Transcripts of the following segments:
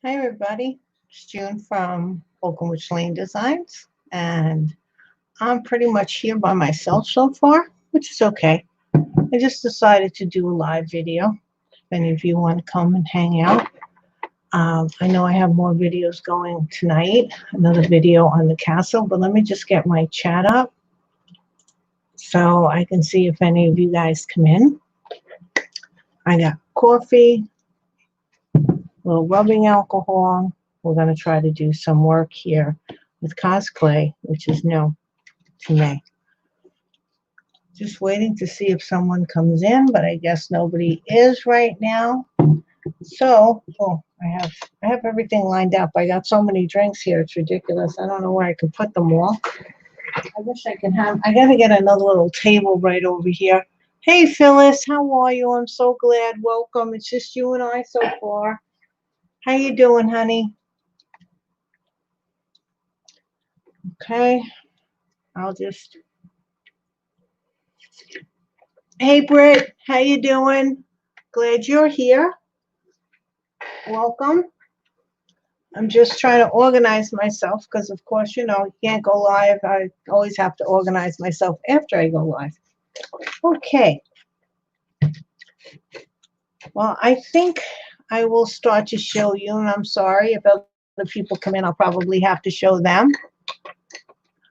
Hi everybody, it's June from Oakenwood Lane Designs, and I'm pretty much here by myself so far, which is okay. I just decided to do a live video. If any of you want to come and hang out, I know I have more videos going tonight, another video on the castle, but let me just get my chat up so I can see if any of you guys come in. I got coffee, a little rubbing alcohol. We're going to try to do some work here with CosClay, which is new to me. Just waiting to see if someone comes in, but I guess nobody is right now. So, I have everything lined up. I got so many drinks here, it's ridiculous. I don't know where I can put them all. I wish I could have, I gotta get another little table right over here. Hey Phyllis, how are you? I'm so glad. Welcome. It's just you and I so far. How you doing, honey? Okay, I'll just. Hey Britt, how you doing? Glad you're here. Welcome. I'm just trying to organize myself because, of course, you can't go live. I always have to organize myself after I go live. Okay. Well, I think I will start to show you, and I'm sorry if other people come in, I'll probably have to show them.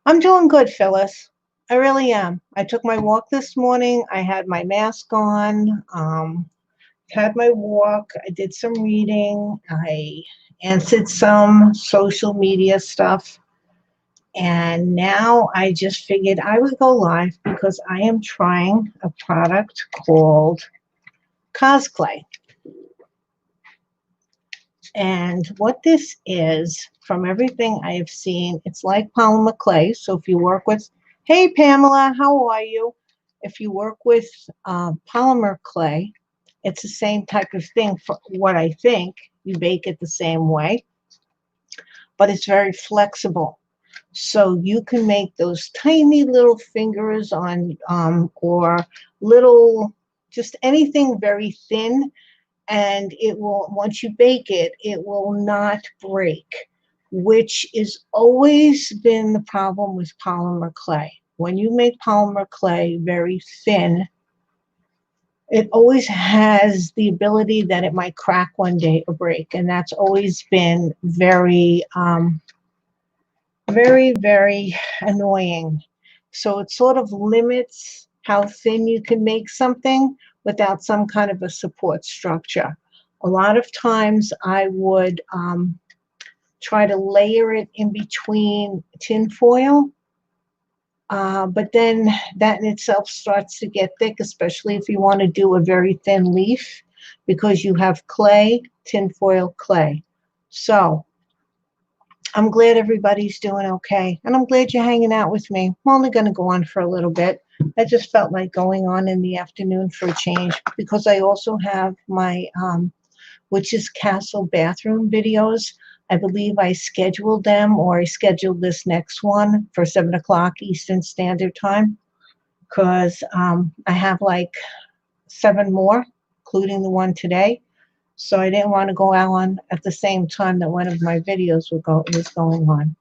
I'm doing good, Phyllis. I really am. I took my walk this morning. I had my mask on. Had my walk. I did some reading. I answered some social media stuff. And now I just figured I would go live because I am trying a product called CosClay. And what this is, from everything I have seen, it's like polymer clay. So if you work with, hey Pamela, how are you? If you work with polymer clay, it's the same type of thing for what I think. You bake it the same way, but it's very flexible. So you can make those tiny little fingers on, or little, just anything very thin, and it will, once you bake it, it will not break, which is always been the problem with polymer clay. When you make polymer clay very thin, it always has the ability that it might crack one day or break, and that's always been very, very annoying. So it sort of limits how thin you can make something without some kind of a support structure. A lot of times I would try to layer it in between tin foil, but then that in itself starts to get thick, especially if you want to do a very thin leaf, because you have clay, tin foil, clay. So I'm glad everybody's doing okay, and I'm glad you're hanging out with me. I'm only going to go on for a little bit. I just felt like going on in the afternoon for a change, because I also have my Witch's Castle bathroom videos. I believe I scheduled them, or I scheduled this next one for 7 o'clock Eastern Standard Time, because I have like 7 more, including the one today. So I didn't want to go on at the same time that one of my videos was going on.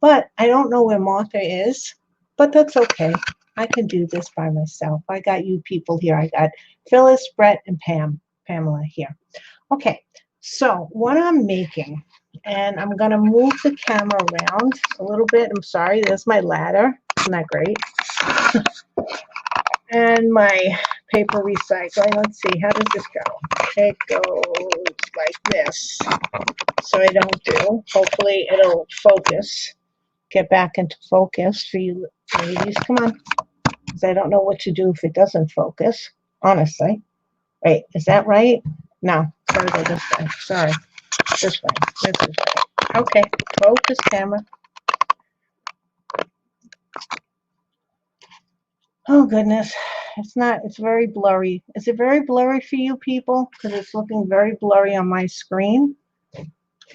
But I don't know where Martha is, but that's okay. I can do this by myself. I got you people here. I got Phyllis, Brett, and Pamela here. Okay, so what I'm making, and I'm going to move the camera around a little bit. I'm sorry, there's my ladder. Isn't that great? And my paper recycling. Let's see, how does this go? It goes like this, so I don't do. Hopefully it'll focus, get back into focus for you ladies. Come on, because I don't know what to do if it doesn't focus, honestly. Wait, is that right? No, gotta go this way. Sorry, this way. This is right. Okay, focus camera. Oh goodness, it's very blurry. Is it very blurry for you people? Because it's looking very blurry on my screen.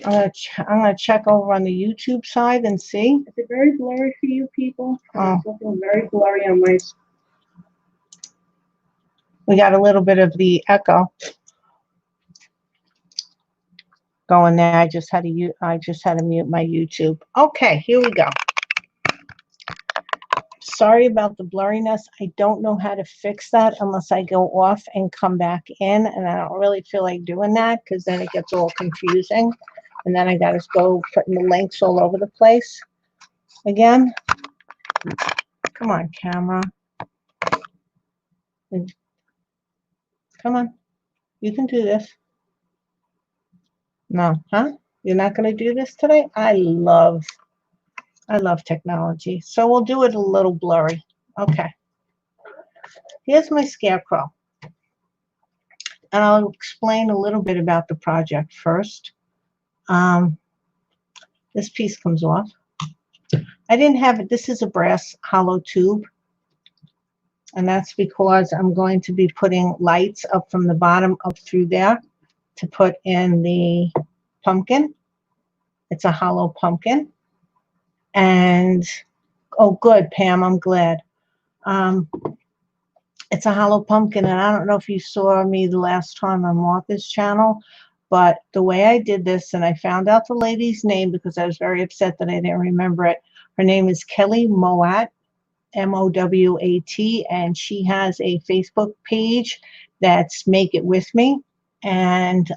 I'm gonna check over on the YouTube side and see. Is it very blurry for you people? Oh, it's looking very blurry on my. We got a little bit of the echo. going there. I just had to mute my YouTube. Okay, here we go. Sorry about the blurriness. I don't know how to fix that unless I go off and come back in, and I don't really feel like doing that because then it gets all confusing, and then I got to go putting the links all over the place again. Come on, camera. Come on. You can do this. No, huh? You're not going to do this today? I love technology. So we'll do it a little blurry. Okay. Here's my scarecrow. And I'll explain a little bit about the project first. This piece comes off. I didn't have it. This is a brass hollow tube. And that's because I'm going to be putting lights up from the bottom up through there to put in the pumpkin. It's a hollow pumpkin. And, oh, good, Pam, I'm glad. It's a hollow pumpkin, and I don't know if you saw me the last time on Martha's channel, but the way I did this, and I found out the lady's name because I was very upset that I didn't remember it. Her name is Kelly Mowat, M-O-W-A-T, and she has a Facebook page that's Make It With Me. And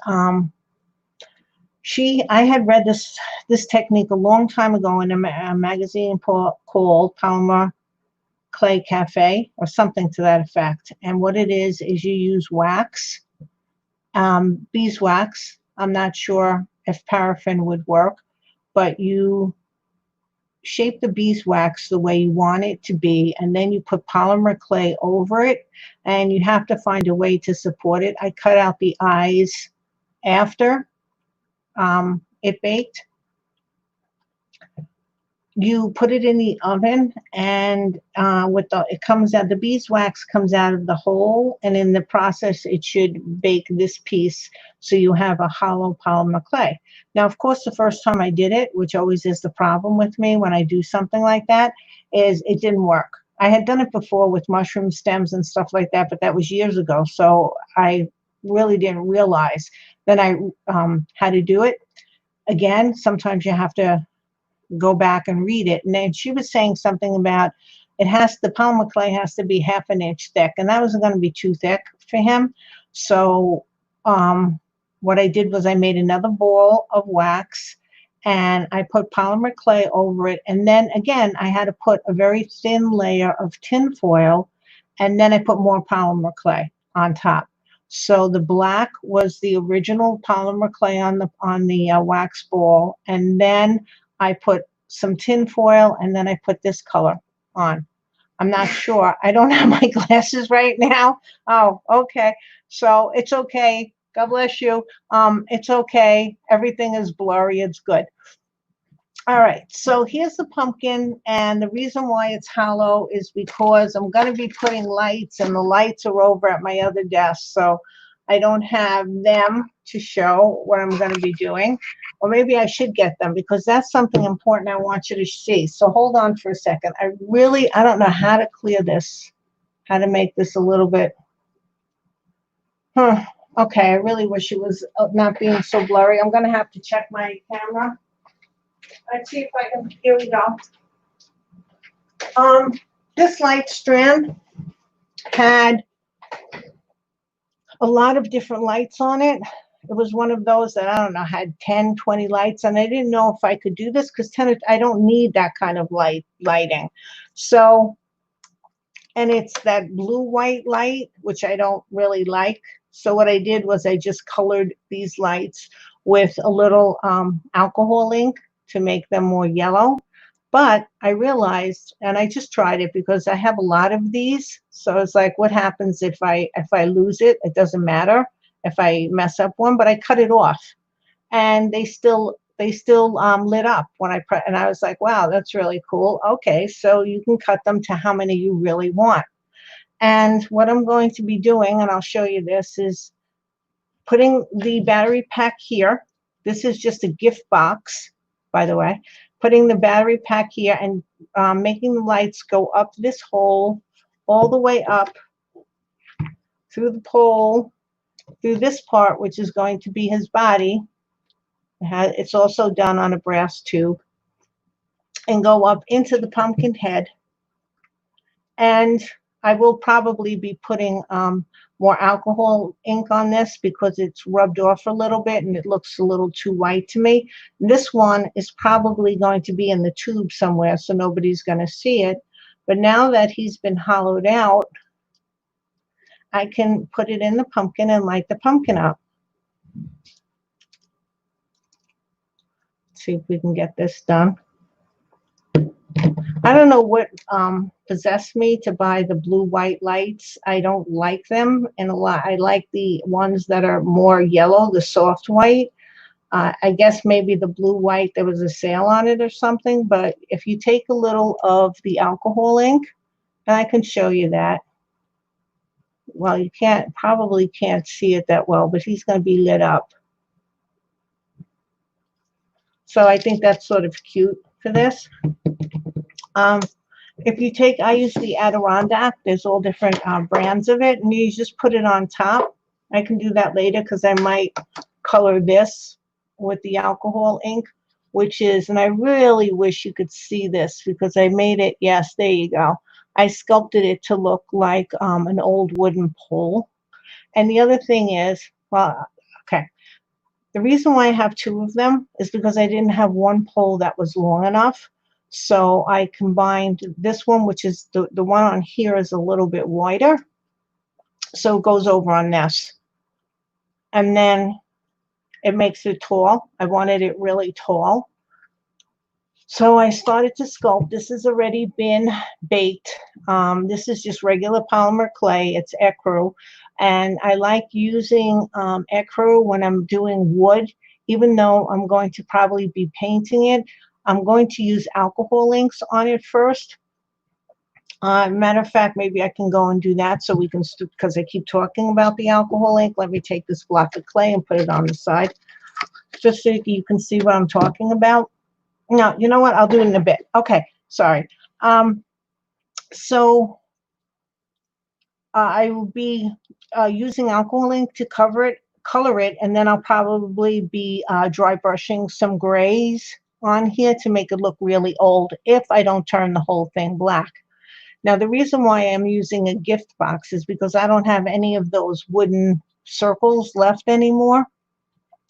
I had read this technique a long time ago in a magazine called Polymer Clay Cafe or something to that effect. And what it is you use wax, beeswax. I'm not sure if paraffin would work, but you shape the beeswax the way you want it to be, and then you put polymer clay over it, and you have to find a way to support it. I cut out the eyes after it baked. You put it in the oven, and the beeswax comes out of the hole, and in the process it should bake this piece so you have a hollow polymer clay. Now, of course, the first time I did it, which always is the problem with me when I do something like that, is it didn't work. I had done it before with mushroom stems and stuff like that, but that was years ago, so I really didn't realize that I had to do it. Again, sometimes you have to go back and read it. And then she was saying something about the polymer clay has to be half an inch thick, and that wasn't going to be too thick for him. So what I did was I made another ball of wax, and I put polymer clay over it, and then again I had to put a very thin layer of tin foil, and then I put more polymer clay on top. So the black was the original polymer clay on the wax ball, and then I put some tin foil, and then I put this color on. I'm not sure. I don't have my glasses right now. Oh, okay. So it's okay. God bless you. It's okay. Everything is blurry. It's good. All right. So here's the pumpkin, and the reason why it's hollow is because I'm going to be putting lights, and the lights are over at my other desk. So I don't have them to show what I'm going to be doing. Or maybe I should get them because that's something important I want you to see. So hold on for a second. I don't know how to clear this, how to make this a little bit. Okay, I really wish it was not being so blurry. I'm going to have to check my camera. Let's see if I can, here we go. This light strand had a lot of different lights on it. It was one of those that, I don't know, had 10, 20 lights, and I didn't know if I could do this because I don't need that kind of lighting. So, and it's that blue-white light, which I don't really like. So what I did was I just colored these lights with a little alcohol ink to make them more yellow. But I realized, and I just tried it because I have a lot of these. So it's like, what happens if I lose it? It doesn't matter if I mess up one, but I cut it off, and they still lit up when I press. And I was like, wow, that's really cool. Okay, so you can cut them to how many you really want. And what I'm going to be doing, and I'll show you this, is putting the battery pack here. This is just a gift box, by the way. Putting the battery pack here and making the lights go up this hole, all the way up through the pole, through this part, which is going to be his body, It's also done on a brass tube, and go up into the pumpkin head. And I will probably be putting more alcohol ink on this because it's rubbed off a little bit and it looks a little too white to me. This one is probably going to be in the tube somewhere, so nobody's going to see it. But now that he's been hollowed out, I can put it in the pumpkin and light the pumpkin up. See if we can get this done. I don't know what possessed me to buy the blue-white lights. I don't like them, and a lot. I like the ones that are more yellow, the soft white. I guess maybe the blue-white, there was a sale on it or something, but if you take a little of the alcohol ink, and I can show you that. Well, you probably can't see it that well, but he's going to be lit up. So I think that's sort of cute for this. If you take, I use the Adirondack. There's all different brands of it, and you just put it on top. I can do that later because I might color this with the alcohol ink, which is, and I really wish you could see this because I made it, yes, there you go. I sculpted it to look like an old wooden pole. And the other thing is, well, okay, the reason why I have two of them is because I didn't have one pole that was long enough. So I combined this one, which is the one on here is a little bit wider. So it goes over on this. And then it makes it tall. I wanted it really tall. So I started to sculpt. This has already been baked. This is just regular polymer clay. It's ecru. And I like using ecru when I'm doing wood, even though I'm going to probably be painting it. I'm going to use alcohol inks on it first. Matter of fact, maybe I can go and do that so we can, because I keep talking about the alcohol ink. Let me take this block of clay and put it on the side, just so you can see what I'm talking about. No, you know what? I'll do it in a bit. Okay, sorry. So I will be using alcohol ink to color it, and then I'll probably be dry brushing some grays on here to make it look really old if I don't turn the whole thing black. Now, the reason why I'm using a gift box is because I don't have any of those wooden circles left anymore.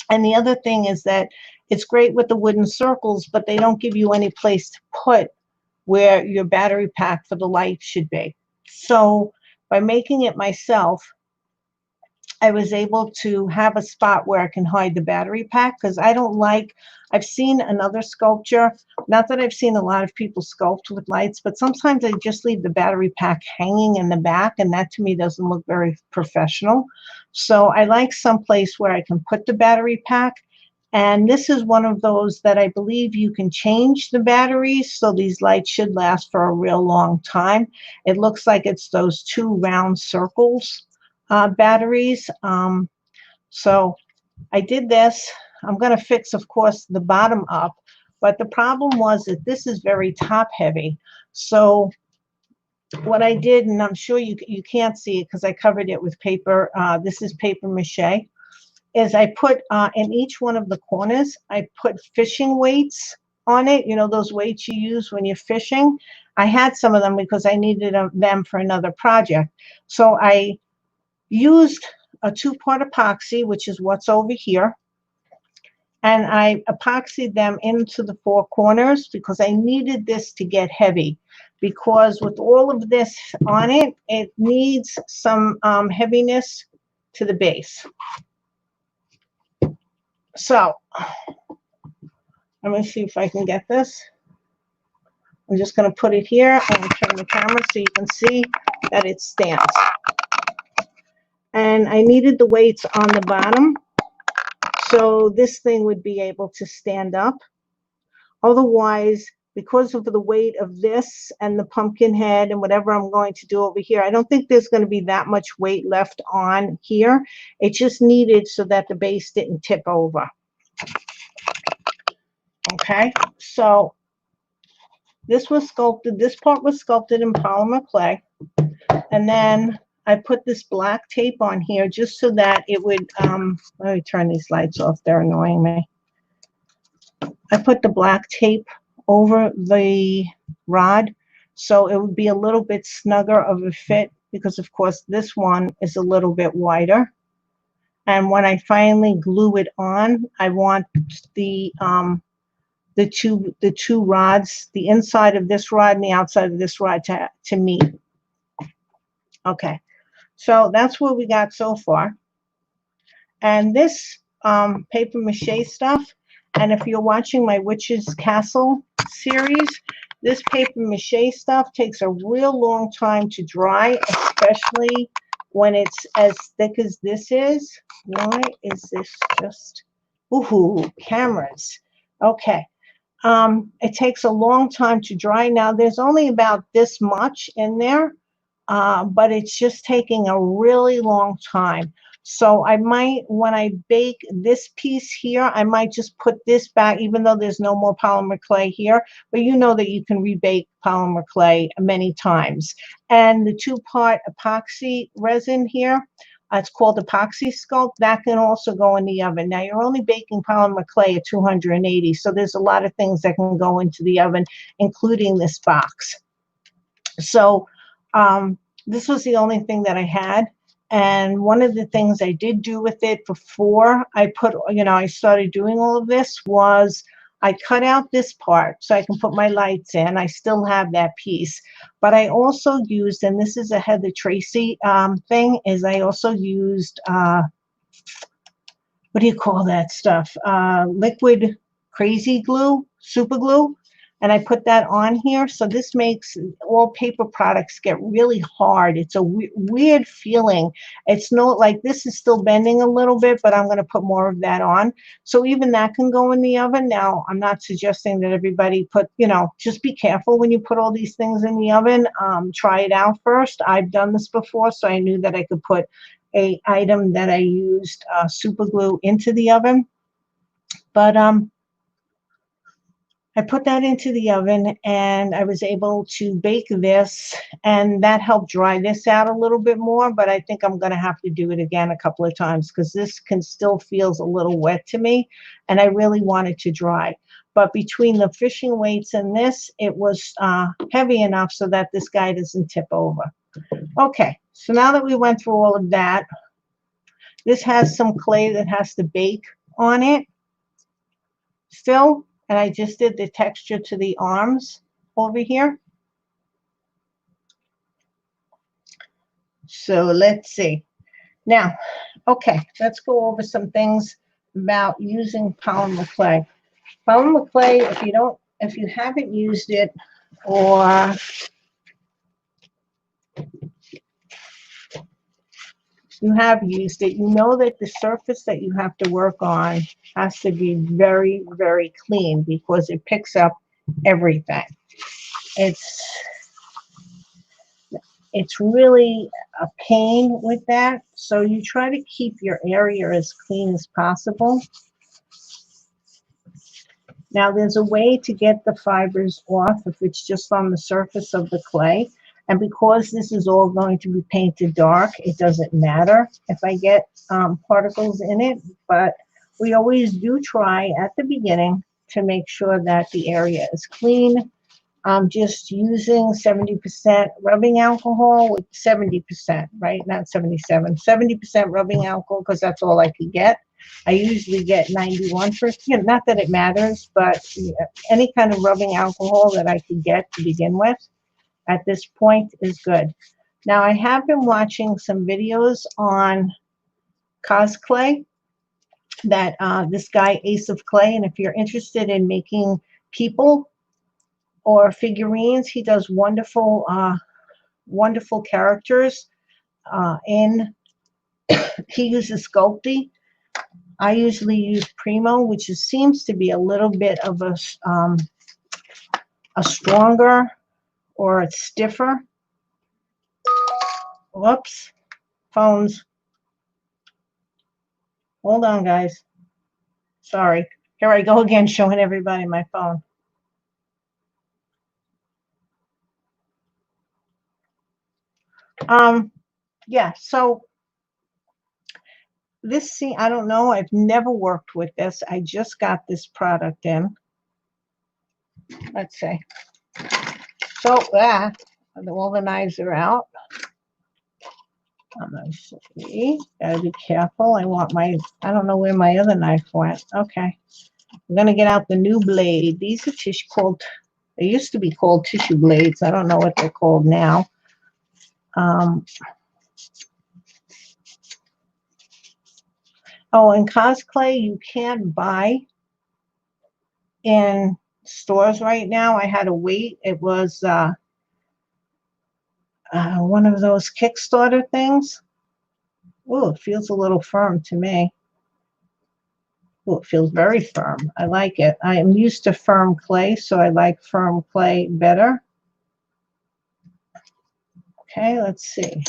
And the other thing is that it's great with the wooden circles, but they don't give you any place to put where your battery pack for the light should be. So by making it myself, I was able to have a spot where I can hide the battery pack, because I don't like, I've seen another sculpture, not that I've seen a lot of people sculpt with lights, but sometimes they just leave the battery pack hanging in the back, and that to me doesn't look very professional. So I like some place where I can put the battery pack. And this is one of those that I believe you can change the batteries, so these lights should last for a real long time. It looks like it's those two round circles batteries. So I did this. I'm going to fix, of course, the bottom up, but the problem was that this is very top heavy. So what I did, and I'm sure you can't see it because I covered it with paper, this is paper mache, is I put in each one of the corners, I put fishing weights on it, you know, those weights you use when you're fishing. I had some of them because I needed them for another project. So I used a 2-part epoxy, which is what's over here, and I epoxied them into the 4 corners because I needed this to get heavy, because with all of this on it, it needs some heaviness to the base. So let me see if I can get this. I'm just going to put it here and turn the camera so you can see that it stands. And I needed the weights on the bottom so this thing would be able to stand up. Otherwise, because of the weight of this and the pumpkin head and whatever I'm going to do over here, I don't think there's going to be that much weight left on here. It just needed so that the base didn't tip over. Okay, so this was sculpted, this part was sculpted in polymer clay, and then I put this black tape on here just so that it would, let me turn these lights off, they're annoying me. I put the black tape over the rod so it would be a little bit snugger of a fit because of course this one is a little bit wider. And when I finally glue it on, I want the two rods, the inside of this rod and the outside of this rod to meet. Okay, so that's what we got so far. And this paper mache stuff, and if you're watching my Witch's Castle series, this paper mache stuff takes a real long time to dry, especially when it's as thick as this is. Why is this just, ooh, cameras. Okay. It takes a long time to dry. Now, there's only about this much in there, but it's just taking a really long time. So I might, when I bake this piece here, I might just put this back, even though there's no more polymer clay here, but you know that you can rebake polymer clay many times. And the two-part epoxy resin here, it's called epoxy sculpt. That can also go in the oven. Now you're only baking polymer clay at 280, so there's a lot of things that can go into the oven, including this box. So this was the only thing that I had. And one of the things I did do with it before I put, I started doing all of this was I cut out this part so I can put my lights in. I still have that piece. But I also used, and this is a Heather Tracy thing, is I also used, what do you call that stuff? Liquid crazy glue, super glue. And I put that on here. So this makes all paper products get really hard. It's a weird feeling. It's not like this is still bending a little bit, but I'm going to put more of that on. So even that can go in the oven. Now, I'm not suggesting that everybody put, just be careful when you put all these things in the oven. Try it out first. I've done this before, so I knew that I could put a item that I used super glue into the oven. But I put that into the oven and I was able to bake this, and that helped dry this out a little bit more, but I think I'm going to have to do it again a couple of times because this can still feels a little wet to me and I really want it to dry. But between the fishing weights and this, it was heavy enough so that this guy doesn't tip over. Okay, so now that we went through all of that, this has some clay that has to bake on it still. And I just did the texture to the arms over here. So let's see. Now, okay, let's go over some things about using polymer clay. Polymer clay, if you haven't used it, or you have used it, you know that the surface that you have to work on has to be very, very clean because it picks up everything. It's really a pain with that. So you try to keep your area as clean as possible. Now there's a way to get the fibers off if it's just on the surface of the clay. And because this is all going to be painted dark, it doesn't matter if I get particles in it. But we always do try at the beginning to make sure that the area is clean. I'm just using 70% rubbing alcohol with 70%, right? Not 77, 70% rubbing alcohol because that's all I could get. I usually get 91%, not that it matters, but any kind of rubbing alcohol that I could get to begin with at this point is good. Now, I have been watching some videos on CosClay, that this guy, Ace of Clay, and if you're interested in making people or figurines, he does wonderful, wonderful characters in, he uses Sculpey. I usually use Primo, which seems to be a little bit of a stronger or a stiffer. Whoops, phones. Hold on, guys. Sorry. Here I go again, showing everybody my phone. Yeah, so this, see, I don't know. I've never worked with this. I just got this product in. Let's see. So, all the knives are out. Let's see. Gotta be careful. I don't know where my other knife went. Okay. I'm gonna get out the new blade. These are they used to be called tissue blades. I don't know what they're called now. Oh, and CosClay you can't buy in stores right now. I had to wait. It was one of those Kickstarter things. Oh, it feels a little firm to me. Oh, it feels very firm. I like it. I am used to firm clay, so I like firm clay better. Okay, let's see.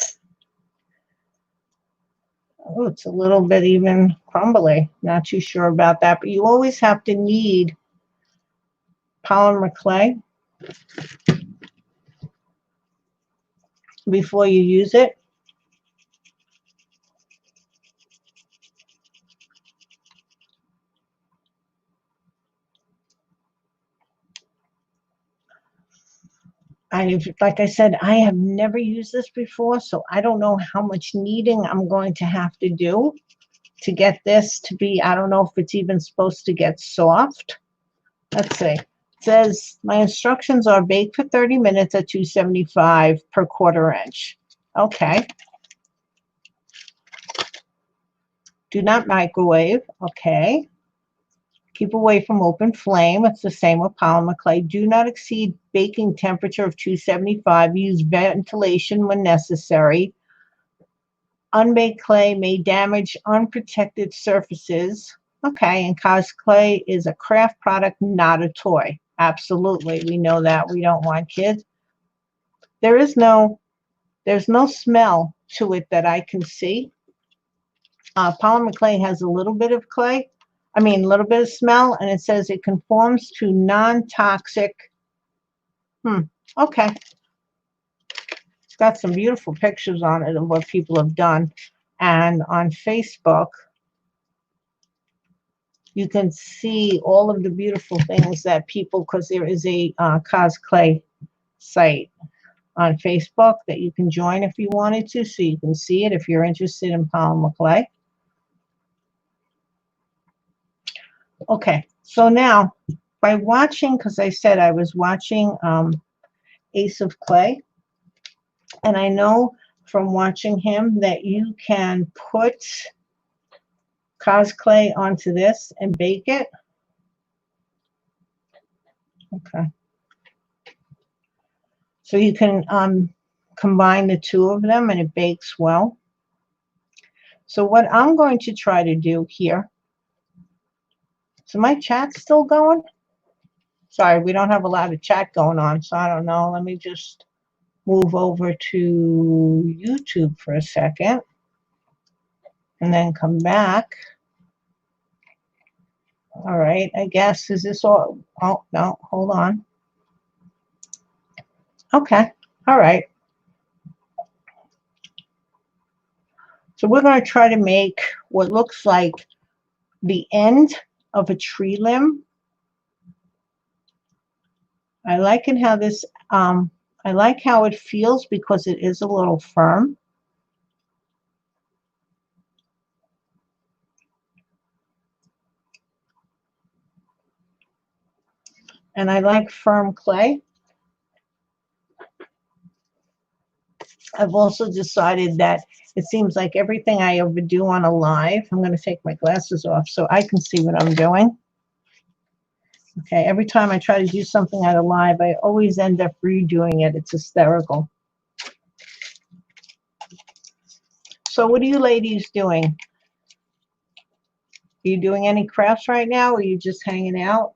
Oh, it's a little bit even crumbly. Not too sure about that, but you always have to knead polymer clay before you use it. Like I said, I have never used this before, so I don't know how much kneading I'm going to have to do to get this to be, I don't know if it's even supposed to get soft. Let's see. It says, my instructions are bake for 30 minutes at 275 per quarter inch. Okay. Do not microwave. Okay. Keep away from open flame. It's the same with polymer clay. Do not exceed baking temperature of 275. Use ventilation when necessary. Unbaked clay may damage unprotected surfaces. Okay, and CosClay is a craft product, not a toy. Absolutely, we know that. We don't want kids. There's no smell to it that I can see. Polymer clay has a little bit of a little bit of smell, and it says it conforms to non-toxic. Okay. It's got some beautiful pictures on it of what people have done. And on Facebook, you can see all of the beautiful things that people, because there is a CosClay site on Facebook that you can join if you wanted to, so you can see it if you're interested in polymer clay. Okay, so now by watching, because I said I was watching Ace of Clay, and I know from watching him that you can put CosClay onto this and bake it. Okay. So you can combine the two of them and it bakes well. So what I'm going to try to do here, so my chat's still going? Sorry, we don't have a lot of chat going on, so I don't know. Let me just move over to YouTube for a second and then come back. All right, I guess, is this all? Oh, no, hold on. Okay, all right. So we're going to try to make what looks like the end of a tree limb. I like it how this, I like how it feels because it is a little firm. And I like firm clay. I've also decided that it seems like everything I ever do on a live, I'm going to take my glasses off so I can see what I'm doing. Okay, every time I try to do something at a live, I always end up redoing it. It's hysterical. So what are you ladies doing? Are you doing any crafts right now, or are you just hanging out?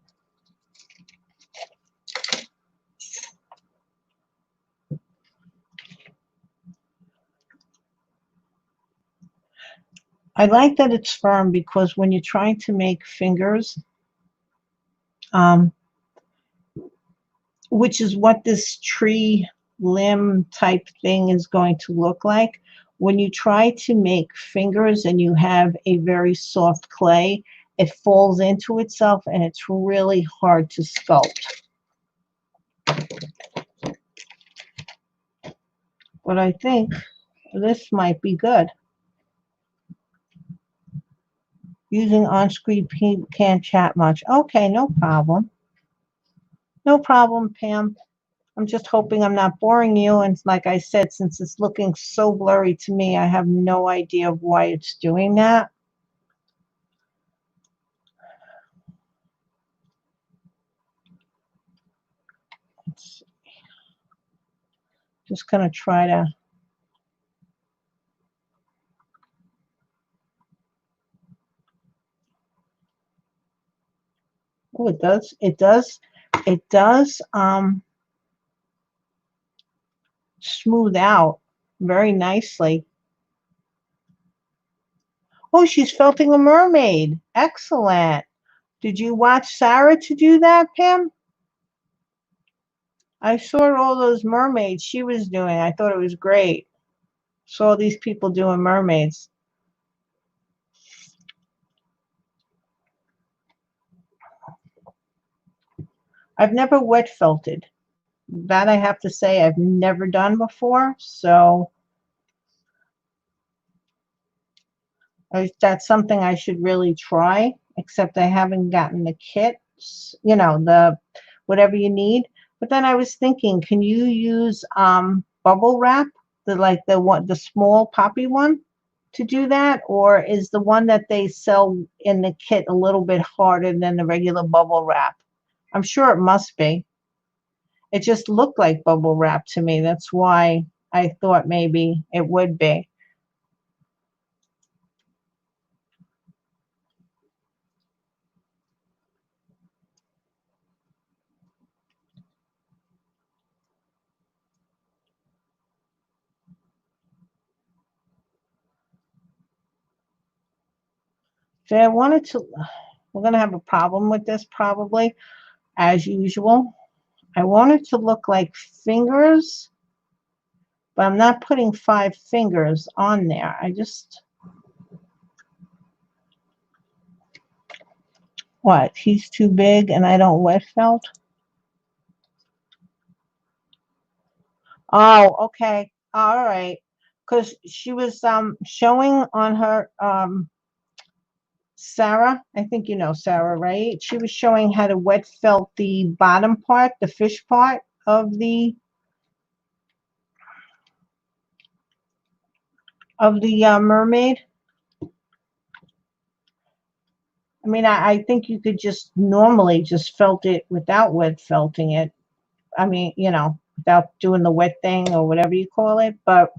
I like that it's firm because when you're trying to make fingers, which is what this tree limb type thing is going to look like, when you try to make fingers and you have a very soft clay, it falls into itself and it's really hard to sculpt. But I think this might be good. Using on-screen can't chat much. Okay, no problem. No problem, Pam. I'm just hoping I'm not boring you. And like I said, since it's looking so blurry to me, I have no idea of why it's doing that. It's just going to try to. Oh, it does. It does smooth out very nicely. Oh, she's felting a mermaid. Excellent. Did you watch Sarah to do that, Pam? I saw all those mermaids she was doing. I thought it was great. Saw these people doing mermaids. I've never wet felted. That I have to say I've never done before. So that's something I should really try, except I haven't gotten the kits, you know, the whatever you need. But then I was thinking, can you use bubble wrap, the small poppy one to do that? Or is the one that they sell in the kit a little bit harder than the regular bubble wrap? I'm sure it must be. It just looked like bubble wrap to me. That's why I thought maybe it would be. So I wanted to, we're going to have a problem with this probably, as usual. I want it to look like fingers, but I'm not putting 5 fingers on there. I just, what? He's too big and I don't wet felt? Oh, okay. All right. Because she was showing on her Sarah, I think you know Sarah, right? She was showing how to wet felt the bottom part, the fish part of the mermaid. I mean, I think you could just normally just felt it without wet felting it. I mean, you know, without doing the wet thing or whatever you call it. But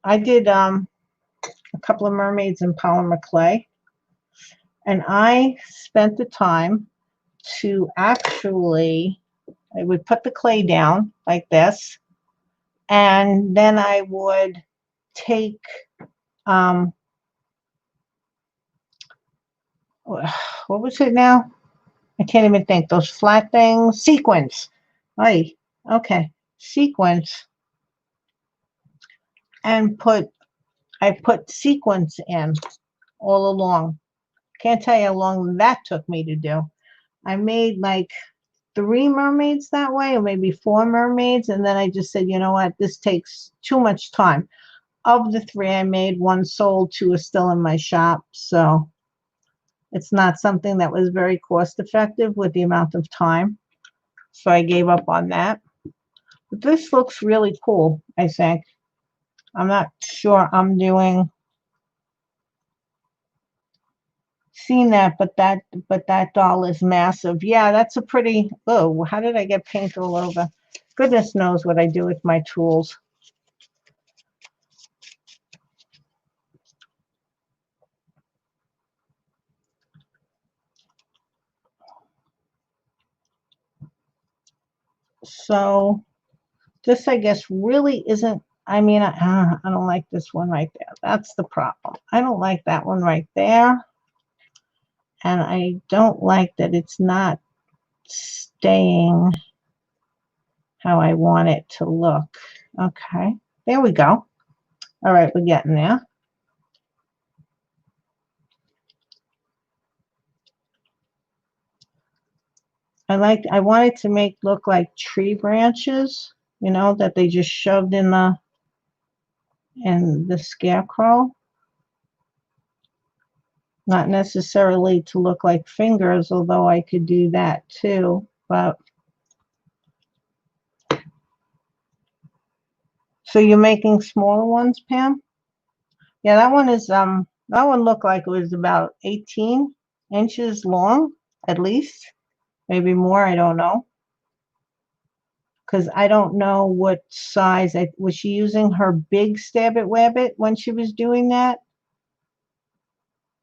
I did a couple of mermaids in polymer clay, and I spent the time to actually, I would put the clay down like this, and then I would take um, what was it now? I can't even think. Those flat things, sequins. Right. Okay, sequins, and I put sequins in all along. Can't tell you how long that took me to do. I made like 3 mermaids that way, or maybe 4 mermaids, and then I just said, you know what, this takes too much time. Of the 3 I made, 1 sold, 2 are still in my shop, so it's not something that was very cost effective with the amount of time. So I gave up on that. But this looks really cool, I think. I'm not sure I'm seen that, but that doll is massive. Yeah, that's a pretty, oh, how did I get paint all over? Goodness knows what I do with my tools. So this, I guess, really isn't, I mean, I don't like this one right there. That's the problem. I don't like that one right there. And I don't like that it's not staying how I want it to look. Okay. There we go. All right, we're getting there. I wanted to make look like tree branches, you know, that they just shoved in the scarecrow. Not necessarily to look like fingers, although I could do that too. But so you're making smaller ones, Pam? Yeah, that one looked like it was about 18 inches long, at least. Maybe more, I don't know. Because I don't know what size. Was she using her big Stab It Wabbit when she was doing that?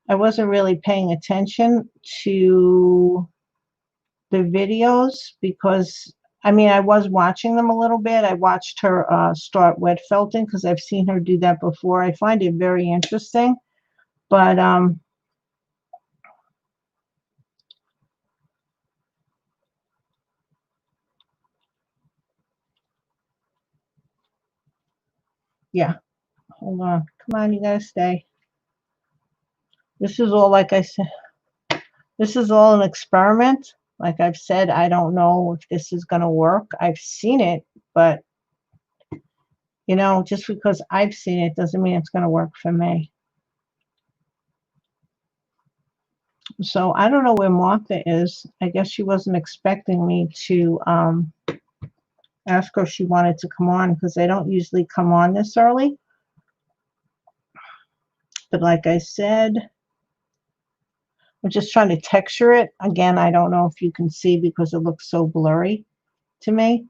I wasn't really paying attention to the videos because I mean I was watching them a little bit. I watched her start wet felting because I've seen her do that before. I find it very interesting. But yeah, hold on. Come on, you gotta stay. This is all like I said, this is all an experiment. Like I've said, I don't know if this is gonna work. I've seen it, but you know, just because I've seen it doesn't mean it's gonna work for me. So I don't know where Martha is. I guess she wasn't expecting me to ask her if she wanted to come on because they don't usually come on this early. But like I said, I'm just trying to texture it. Again, I don't know if you can see because it looks so blurry to me.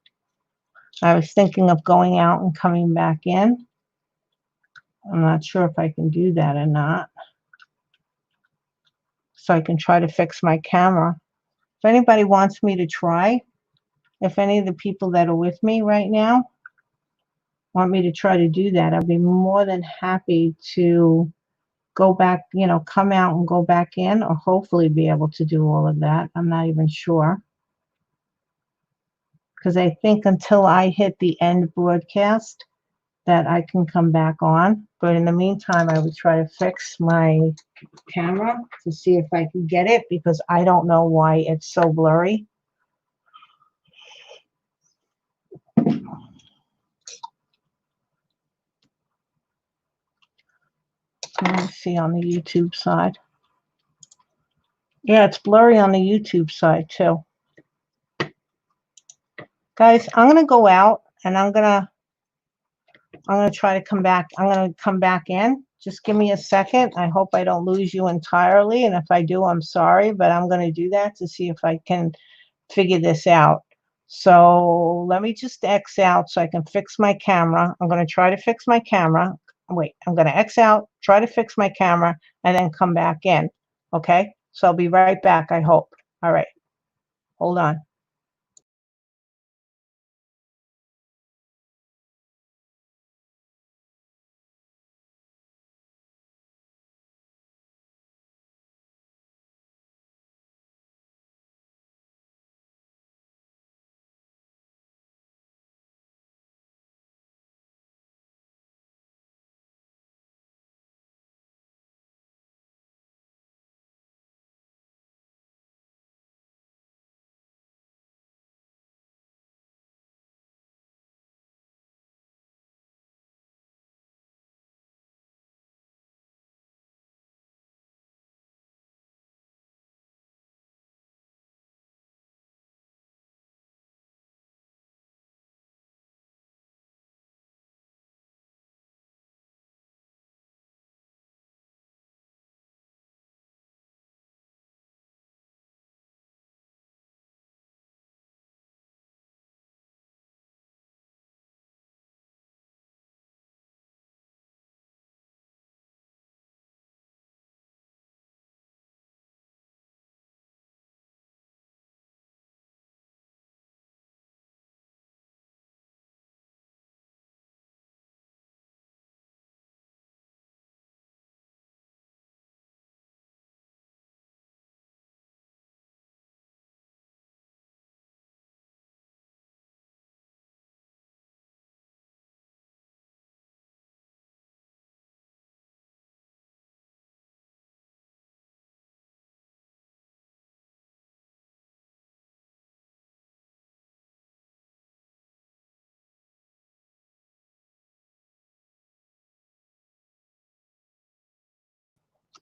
I was thinking of going out and coming back in. I'm not sure if I can do that or not. So I can try to fix my camera. If anybody wants me to try, if any of the people that are with me right now want me to try to do that, I'd be more than happy to go back, you know, come out and go back in, or hopefully be able to do all of that. I'm not even sure. Because I think until I hit the end broadcast that I can come back on. But in the meantime, I would try to fix my camera to see if I can get it because I don't know why it's so blurry. Let me see on the YouTube side. Yeah, it's blurry on the YouTube side too. Guys, I'm gonna go out and I'm gonna try to come back. I'm gonna come back in. Just give me a second. I hope I don't lose you entirely. And if I do, I'm sorry, but I'm gonna do that to see if I can figure this out. So let me just X out so I can fix my camera. I'm gonna try to fix my camera. Wait, I'm gonna X out, try to fix my camera, and then come back in. Okay? So I'll be right back, I hope. All right. Hold on.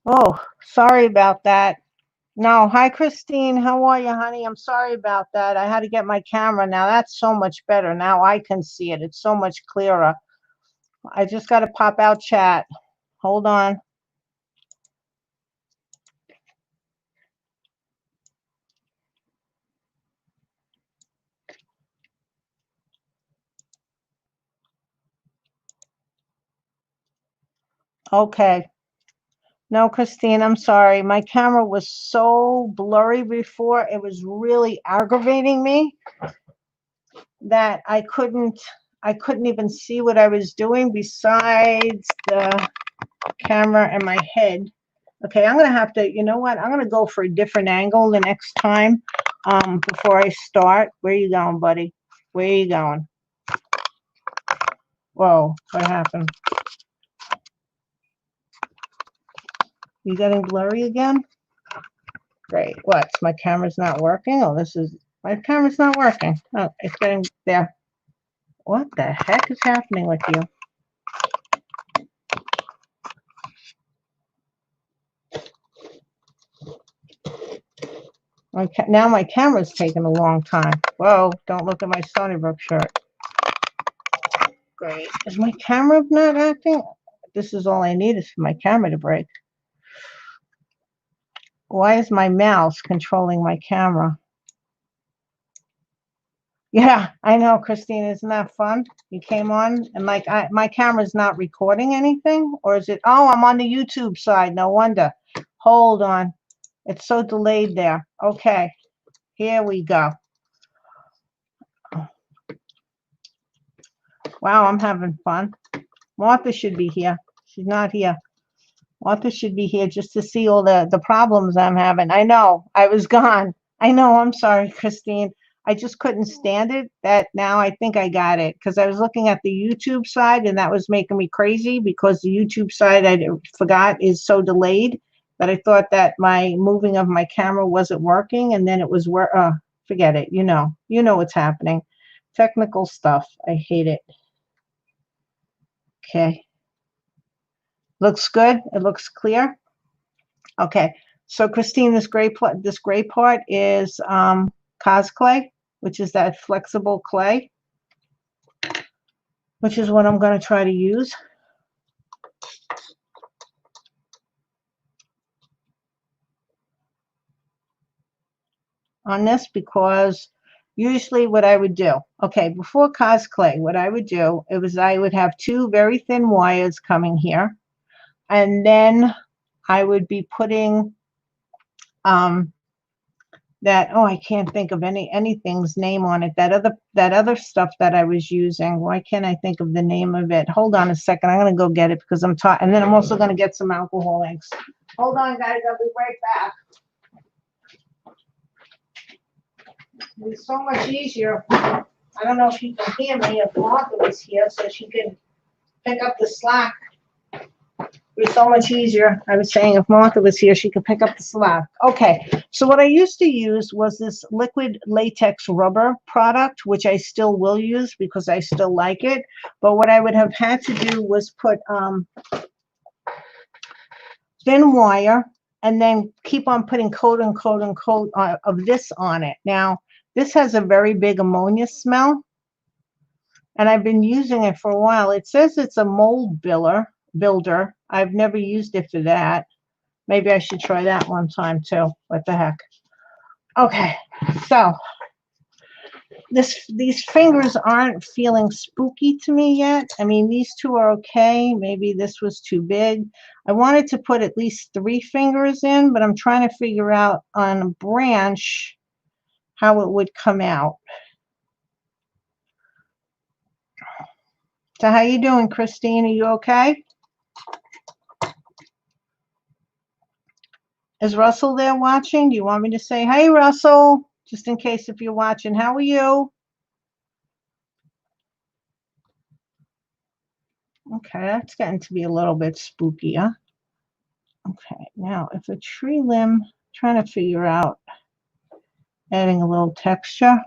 Oh, sorry about that. No, hi Christine, how are you, honey? I'm sorry about that. I had to get my camera. Now that's so much better. Now I can see it. It's so much clearer. I just got to pop out chat. Hold on. Okay. No, Christine, I'm sorry. My camera was so blurry before. It was really aggravating me that I couldn't even see what I was doing besides the camera and my head. Okay, I'm gonna have to, you know what? I'm gonna go for a different angle the next time, before I start. Where you going, buddy? Where you going? Whoa, what happened? You getting blurry again? Great. What? My camera's not working? Oh, my camera's not working. Oh, it's getting there. What the heck is happening with you? Now my camera's taking a long time. Whoa, don't look at my Stony Brook shirt. Great. Is my camera not acting? This is all I need is for my camera to break. Why is my mouse controlling my camera? Yeah, I know, Christine. Isn't that fun? You came on and my camera's not recording anything, or is it? Oh, I'm on the YouTube side. No wonder. Hold on. It's so delayed there. Okay, here we go. Wow, I'm having fun. Martha should be here. She's not here. Martha should be here just to see all the problems I'm having. I know. I was gone. I know. I'm sorry, Christine. I just couldn't stand it. That now I think I got it because I was looking at the YouTube side and that was making me crazy because the YouTube side I forgot is so delayed that I thought that my moving of my camera wasn't working and then it was forget it. You know what's happening. Technical stuff. I hate it. Okay. Looks good. It looks clear. Okay. So Christine, this gray part is CosClay, which is that flexible clay, which is what I'm going to try to use on this because usually what I would do, okay, before CosClay, what I would do, I would have two very thin wires coming here, and then I would be putting I can't think of anything's name on it. That other stuff that I was using. Why can't I think of the name of it? Hold on a second. I'm gonna go get it because I'm taught, and then I'm also gonna get some alcohol inks. Hold on, guys. I'll be right back. It's so much easier. I don't know if you can hear me. If Martha was here, so she could pick up the slack. It was so much easier. I was saying if Martha was here, she could pick up the slack. Okay, so what I used to use was this liquid latex rubber product, which I still will use because I still like it. But what I would have had to do was put thin wire and then keep on putting coat and coat and coat of this on it. Now, this has a very big ammonia smell, and I've been using it for a while. It says it's a mold builder. I've never used it for that. Maybe I should try that one time too. What the heck? Okay, so these fingers aren't feeling spooky to me yet. I mean, these two are okay. Maybe this was too big. I wanted to put at least 3 fingers in, but I'm trying to figure out on a branch how it would come out. So how you doing, Christine? Are you okay? Is Russell there watching? Do you want me to say, hey, Russell, just in case if you're watching, how are you? Okay, that's getting to be a little bit spooky, huh? Okay, now if a tree limb, trying to figure out adding a little texture.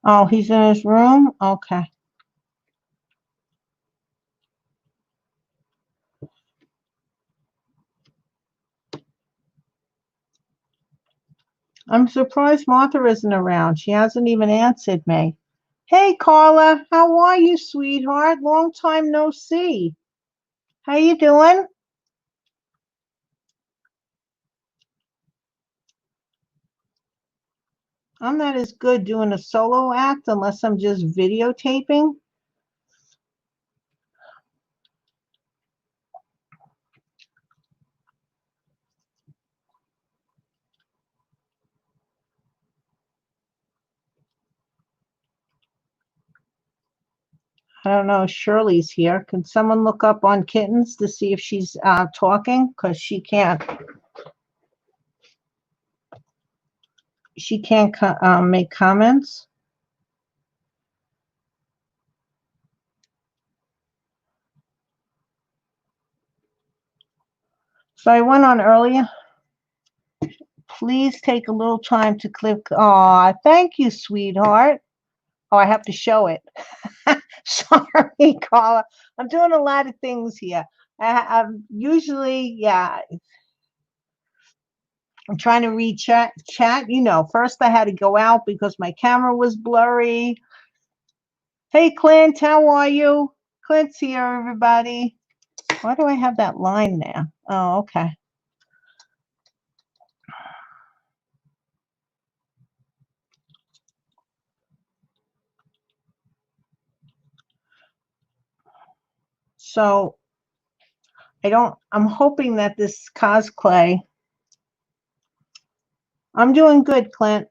Oh, he's in his room? Okay. I'm surprised Martha isn't around. She hasn't even answered me. Hey, Carla, how are you, sweetheart? Long time no see. How you doing? I'm not as good doing a solo act unless I'm just videotaping. I don't know. Shirley's here. Can someone look up on Kittens to see if she's talking? Because she can't. She can't make comments. So I went on earlier. Please take a little time to click. Aw, thank you, sweetheart. Oh, I have to show it. Sorry, Carla. I'm doing a lot of things here. I'm usually, yeah, I'm trying to read chat. First I had to go out because my camera was blurry. Hey, Clint, how are you? Clint's here, everybody. Why do I have that line there? Oh, okay. So I'm hoping that this CosClay, I'm doing good, Clint.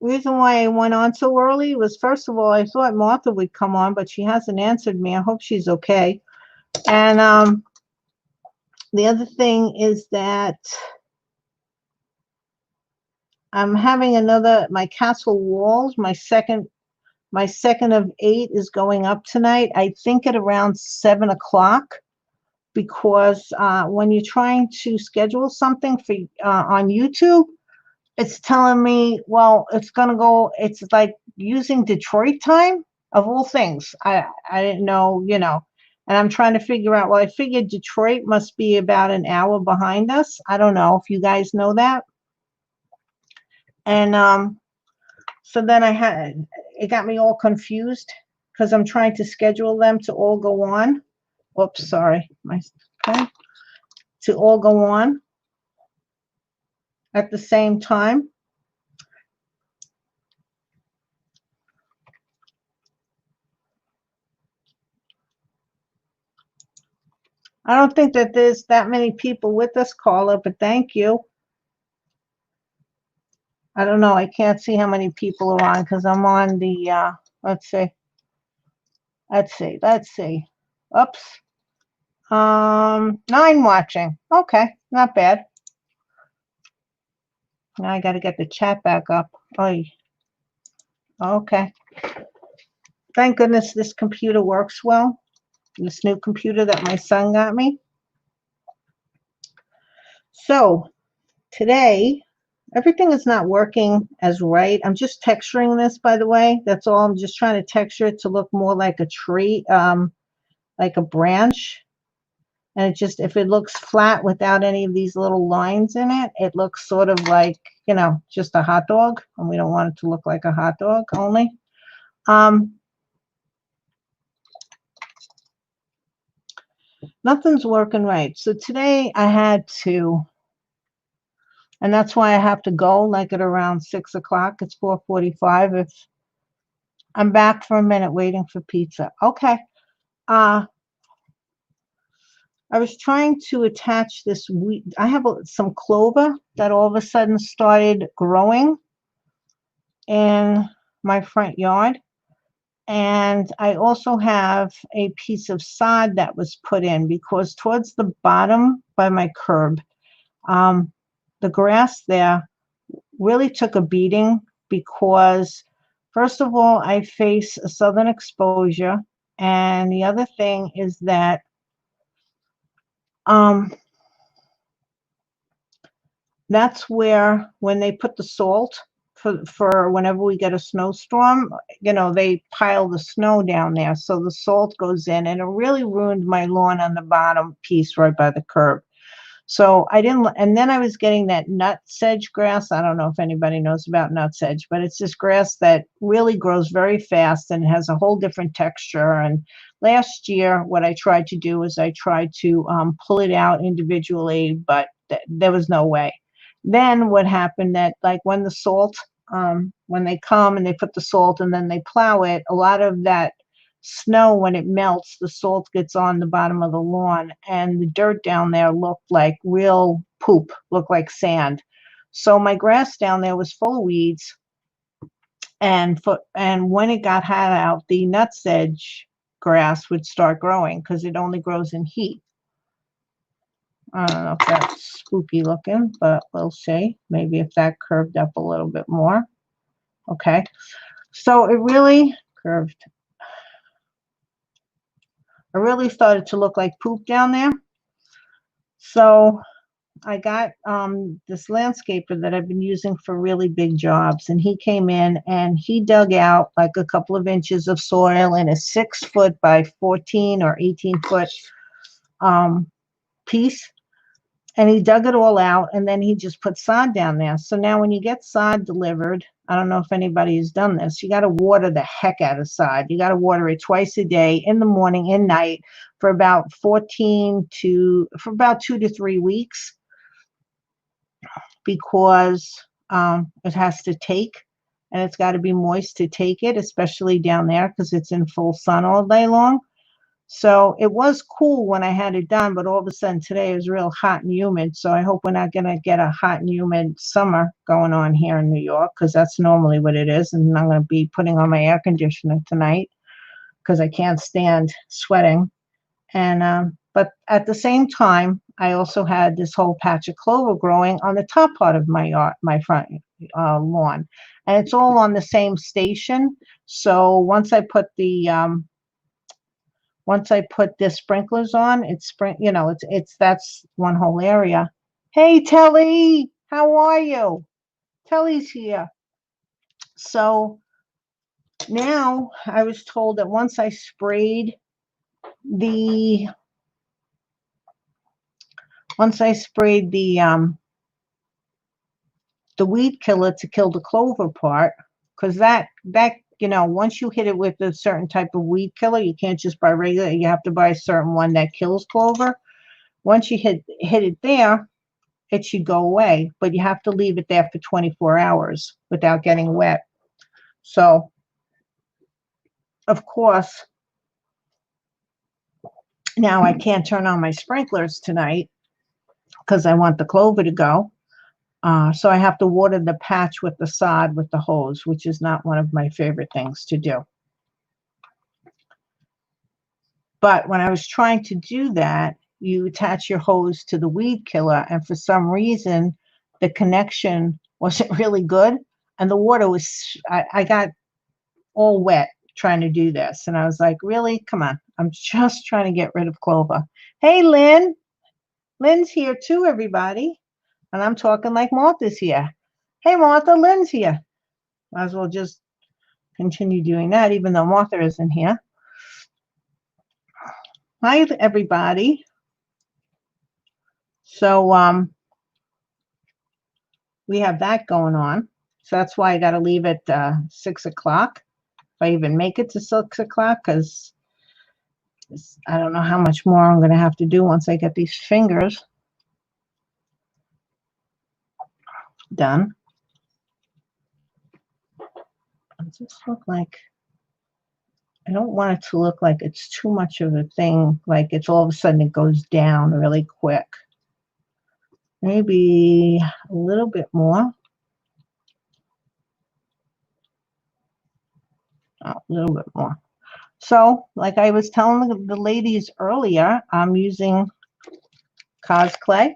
Reason why I went on so early was, first of all, I thought Martha would come on, but she hasn't answered me. I hope she's okay. And the other thing is that I'm having my castle walls, my second of 8 is going up tonight. I think at around 7 o'clock, because when you're trying to schedule something for on YouTube, it's telling me, well, it's like using Detroit time of all things. I didn't know, and I'm trying to figure out, well, I figured Detroit must be about an hour behind us. I don't know if you guys know that. And so then it got me all confused because I'm trying to schedule them to all go on. Oops, sorry. Okay. To all go on at the same time. I don't think that there's that many people with us, Carla, but thank you. I don't know. I can't see how many people are on because I'm on the, let's see. Let's see. Oops. 9 watching. Okay, not bad. Now I got to get the chat back up. Oh, okay. Thank goodness this computer works well. This new computer that my son got me. So today, everything is not working as right. I'm just texturing this, by the way. That's all. I'm just trying to texture it to look more like a tree, like a branch. And if it looks flat without any of these little lines in it, it looks sort of like, just a hot dog. And we don't want it to look like a hot dog only. Nothing's working right. So today I had to, and that's why I have to go like at around 6 o'clock. It's 4:45. If I'm back for a minute waiting for pizza. Okay. I was trying to attach this wheat. I have some clover that all of a sudden started growing in my front yard. And I also have a piece of sod that was put in because towards the bottom by my curb, the grass there really took a beating because, first of all, I face a southern exposure. And the other thing is that that's where, when they put the salt for whenever we get a snowstorm, you know, they pile the snow down there, so the salt goes in, and it really ruined my lawn on the bottom piece right by the curb. So I didn't, and then I was getting that nut sedge grass. I don't know if anybody knows about nut sedge, but it's this grass that really grows very fast and has a whole different texture. And last year, what I tried to do is I tried to pull it out individually, but there was no way. Then what happened that like when the salt, when they come and they put the salt and then they plow it, a lot of that snow, when it melts, the salt gets on the bottom of the lawn, and the dirt down there looked like real poop, looked like sand. So my grass down there was full of weeds, and when it got hot out, the nutsedge grass would start growing because it only grows in heat. I don't know if that's spooky looking, but we'll see. Maybe if that curved up a little bit more. Okay, so it really curved. It really started to look like poop down there. So I got this landscaper that I've been using for really big jobs, and he came in and he dug out like a couple of inches of soil in a 6-foot by 14 or 18-foot piece, and he dug it all out, and then he just put sod down there. So now when you get sod delivered, I don't know if anybody has done this, you got to water the heck out of sod. You got to water it twice a day, in the morning and night, for about 2 to 3 weeks, because it has to take, and it's got to be moist to take it, especially down there because it's in full sun all day long. So it was cool when I had it done, but all of a sudden today is real hot and humid. So I hope we're not going to get a hot and humid summer going on here in New York, because that's normally what it is. And I'm going to be putting on my air conditioner tonight because I can't stand sweating. And but at the same time, I also had this whole patch of clover growing on the top part of my yard, my front lawn, and it's all on the same station. So once I put the sprinklers on, you know, that's one whole area. Hey, Telly, how are you? Telly's here. So now I was told that once I sprayed the weed killer to kill the clover part, because that you know, once you hit it with a certain type of weed killer, you can't just buy regular, you have to buy a certain one that kills clover. Once you hit it there, it should go away, but you have to leave it there for 24 hours without getting wet. So of course now I can't turn on my sprinklers tonight because I want the clover to go. So I have to water the patch with the sod with the hose, which is not one of my favorite things to do. But when I was trying to do that, you attach your hose to the weed killer, and for some reason, the connection wasn't really good, and the water was, I got all wet trying to do this. And I was like, really? Come on. I'm just trying to get rid of clover. Hey, Lynn. Lynn's here too, everybody. And I'm talking like Martha's here. Hey, Martha, Lynn's here. Might as well just continue doing that, even though Martha isn't here. Hi, everybody. So we have that going on. So that's why I got to leave at 6 o'clock. If I even make it to 6 o'clock, because I don't know how much more I'm going to have to do once I get these fingers done. Does this look like, I don't want it to look like it's too much of a thing, like it's all of a sudden it goes down really quick. Maybe a little bit more. Oh, a little bit more. So, like I was telling the ladies earlier, I'm using CosClay,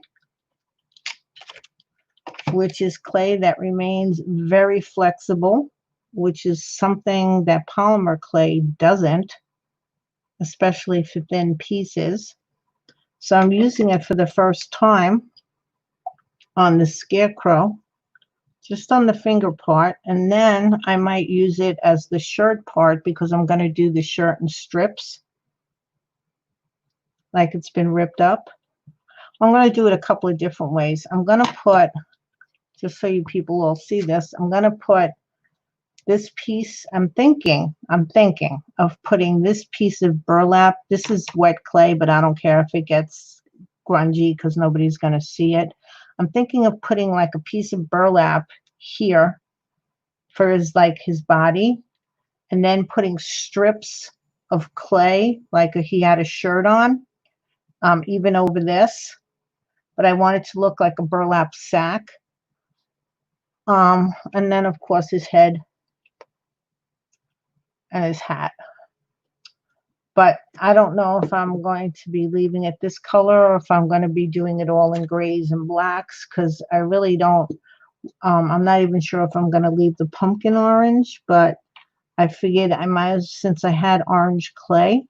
which is clay that remains very flexible, which is something that polymer clay doesn't, especially for thin pieces. So I'm using it for the first time on the scarecrow just on the finger part, and then I might use it as the shirt part because I'm going to do the shirt in strips like it's been ripped up. I'm going to do it a couple of different ways. I'm going to put, just so you people all see this, I'm going to put this piece. I'm thinking of putting this piece of burlap. This is wet clay, but I don't care if it gets grungy because nobody's going to see it. I'm thinking of putting like a piece of burlap here for his body, and then putting strips of clay like he had a shirt on, even over this. But I want it to look like a burlap sack. And then of course his head and his hat. But I don't know if I'm going to be leaving it this color or if I'm going to be doing it all in grays and blacks, because I really don't, I'm not even sure if I'm going to leave the pumpkin orange, but I figured I might, since I had orange clay,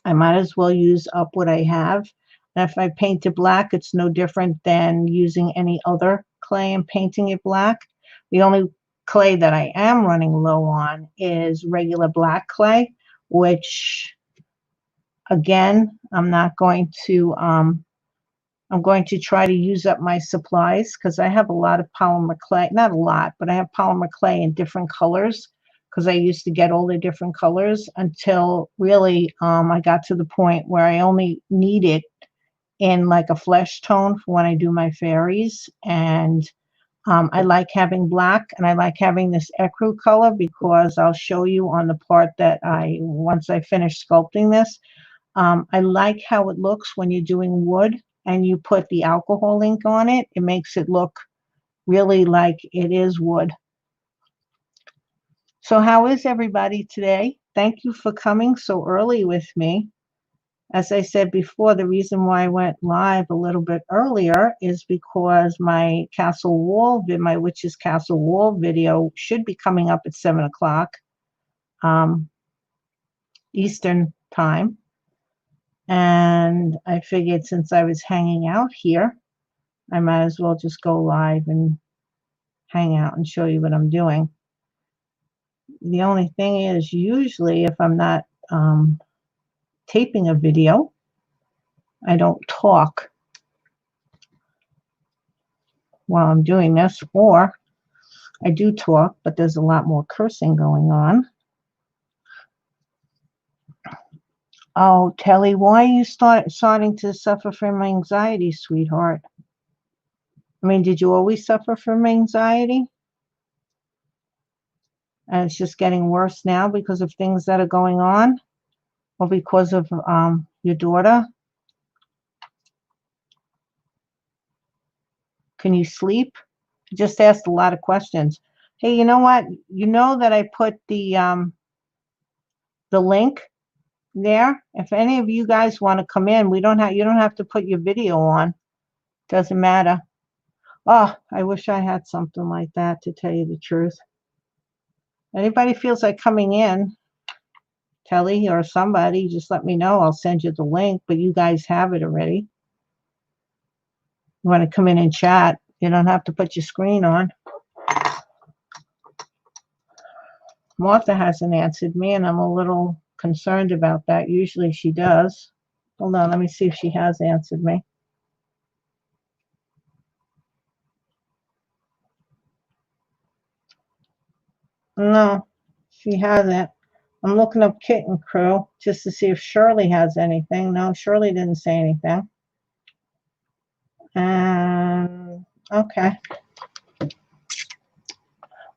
I might as well use up what I have. And if I paint it black, it's no different than using any other clay and painting it black. The only clay that I am running low on is regular black clay, which again, I'm going to try to use up my supplies because I have a lot of polymer clay, not a lot, but I have polymer clay in different colors because I used to get all the different colors until really I got to the point where I only need it in like a flesh tone for when I do my fairies. And I like having black, and I like having this ecru color because I'll show you on the part that once I finish sculpting this. I like how it looks when you're doing wood and you put the alcohol ink on it. It makes it look really like it is wood. So how is everybody today? Thank you for coming so early with me. As I said before, the reason why I went live a little bit earlier is because my my Witch's Castle Wall video should be coming up at 7 o'clock Eastern time. And I figured since I was hanging out here, I might as well just go live and hang out and show you what I'm doing. The only thing is, usually if I'm not taping a video, I don't talk while I'm doing this, or I do talk, but there's a lot more cursing going on. Oh, Telly, why are you starting to suffer from anxiety, sweetheart? I mean, did you always suffer from anxiety? And it's just getting worse now because of things that are going on, or because of your daughter? Can you sleep? I just asked a lot of questions. Hey, you know what? You know that I put the link there. If any of you guys want to come in, you don't have to put your video on. Doesn't matter. Oh, I wish I had something like that, to tell you the truth. Anybody feels like coming in, Telly or somebody, just let me know. I'll send you the link, but you guys have it already. You want to come in and chat, you don't have to put your screen on. Martha hasn't answered me, and I'm a little concerned about that. Usually she does. Hold on, let me see if she has answered me. No, she hasn't. I'm looking up Kitten Crew just to see if Shirley has anything. No, Shirley didn't say anything. Okay.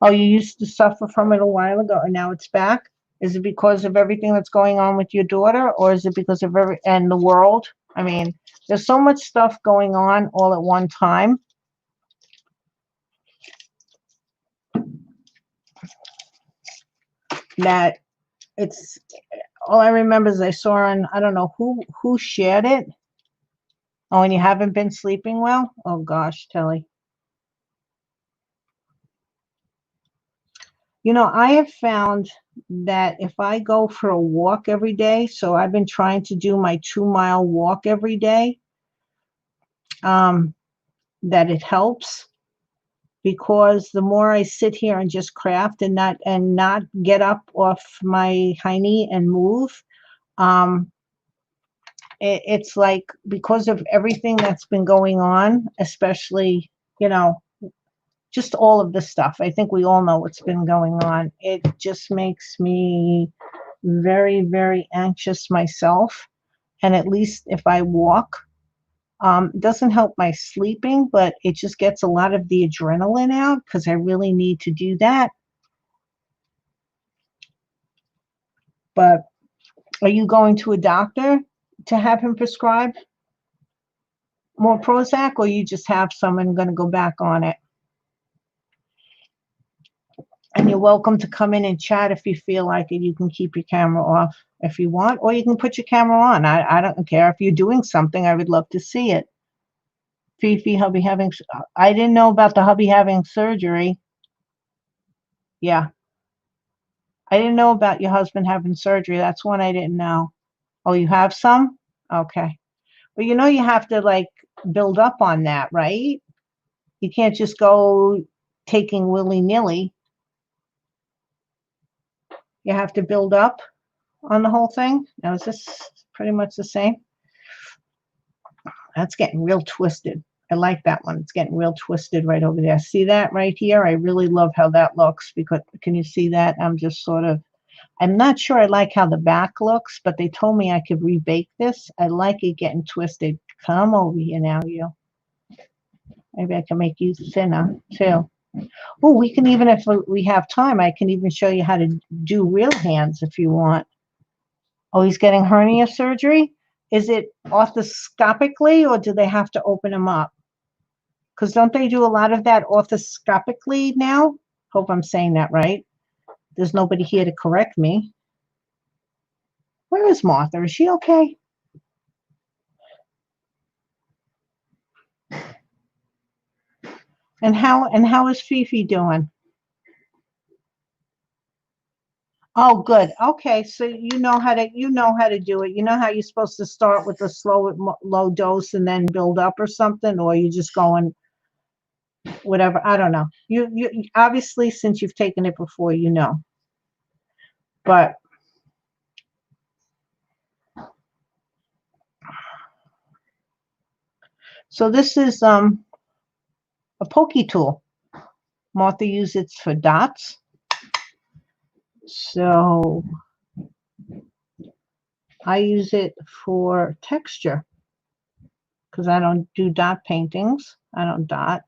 Oh, you used to suffer from it a while ago, and now it's back? Is it because of everything that's going on with your daughter, or is it because of and the world? I mean, there's so much stuff going on all at one time. That it's, all I remember is I saw on, I don't know who shared it. Oh, and you haven't been sleeping well? Oh gosh, Telly. You know, I have found that if I go for a walk every day, so I've been trying to do my 2-mile walk every day, that it helps. because the more I sit here and just craft and not get up off my hiney and move, um, it's like because of everything that's been going on, especially, you know, just all of this stuff. I think we all know what's been going on. It just makes me very, very anxious myself. And at least if I walk, it doesn't help my sleeping, but it just gets a lot of the adrenaline out because I really need to do that. But are you going to a doctor to have him prescribe more Prozac, or you just have someone going to go back on it? And you're welcome to come in and chat if you feel like it. You can keep your camera off if you want, or you can put your camera on. I don't care. If you're doing something, I would love to see it. Fifi, hubby having, I didn't know about the hubby having surgery. Yeah. I didn't know about your husband having surgery. That's one I didn't know. Oh, you have some? Okay. Well, you know, you have to like build up on that, right? You can't just go taking willy-nilly. You have to build up on the whole thing. Now, is this pretty much the same? That's getting real twisted. I like that one. It's getting real twisted right over there. See that right here? I really love how that looks because can you see that? I'm just sort of, I'm not sure I like how the back looks, but they told me I could rebake this. I like it getting twisted. Come over here now, you. Maybe I can make you thinner too. Oh, we can even, if we have time, I can even show you how to do real hands if you want. Oh, he's getting hernia surgery? Is it orthoscopically or do they have to open him up? Because don't they do a lot of that orthoscopically now? Hope I'm saying that right. There's nobody here to correct me. Where is Martha? Is she okay? And how is Fifi doing? Oh, good. Okay, so you know how to do it. You know how you're supposed to start with a low dose and then build up or something, or you just going whatever. I don't know. You obviously since you've taken it before, you know. But so this is a pokey tool. Martha uses it for dots. So I use it for texture because I don't do dot paintings. I don't dot.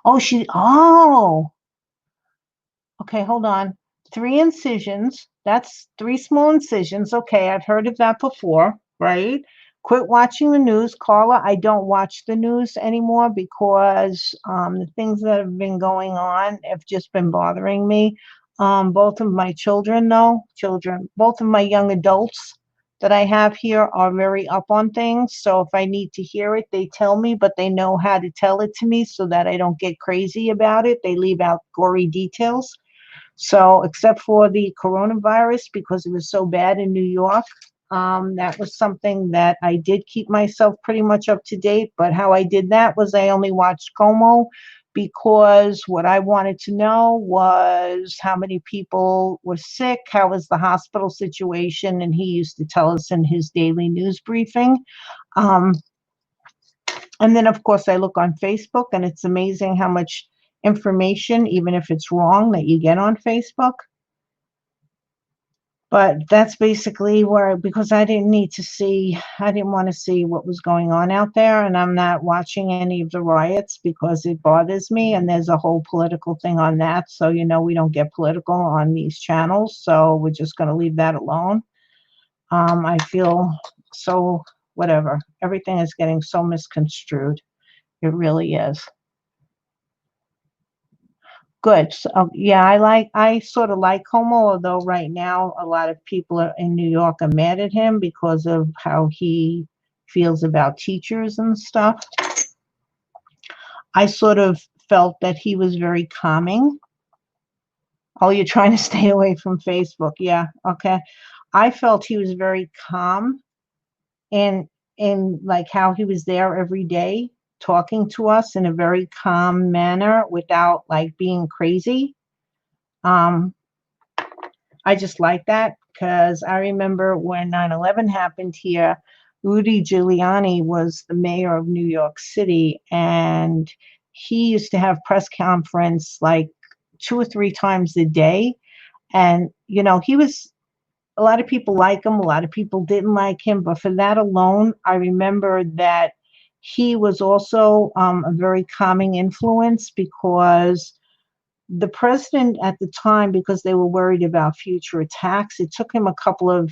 Oh, okay, hold on. 3 incisions. That's 3 small incisions. Okay, I've heard of that before, right? Quit watching the news. Carla, I don't watch the news anymore because the things that have been going on have just been bothering me. Both of my children, both of my young adults that I have here are very up on things. So if I need to hear it, they tell me, but they know how to tell it to me so that I don't get crazy about it. They leave out gory details. So, except for the coronavirus, because it was so bad in New York, that was something that I did keep myself pretty much up to date. But how I did that was I only watched Como because what I wanted to know was how many people were sick, how was the hospital situation, and he used to tell us in his daily news briefing. Um, and then, of course, I look on Facebook, and it's amazing how much information, even if it's wrong, that you get on Facebook. But that's basically where, because I didn't want to see what was going on out there, and I'm not watching any of the riots because it bothers me, and there's a whole political thing on that. So, we don't get political on these channels, so we're just going to leave that alone. I feel so, whatever. Everything is getting so misconstrued. It really is. Good. So, yeah, I sort of like Como, although right now a lot of people in New York are mad at him because of how he feels about teachers and stuff. I sort of felt that he was very calming. Oh, you're trying to stay away from Facebook. Yeah, okay. I felt he was very calm and in like how he was there every day talking to us in a very calm manner without like being crazy. Um, I just like that because I remember when 9/11 happened here, Rudy Giuliani was the mayor of New York City, and he used to have press conference like 2 or 3 times a day. And, he was, a lot of people like him, a lot of people didn't like him, but for that alone, I remember that he was also a very calming influence because the president at the time, because they were worried about future attacks, it took him a couple of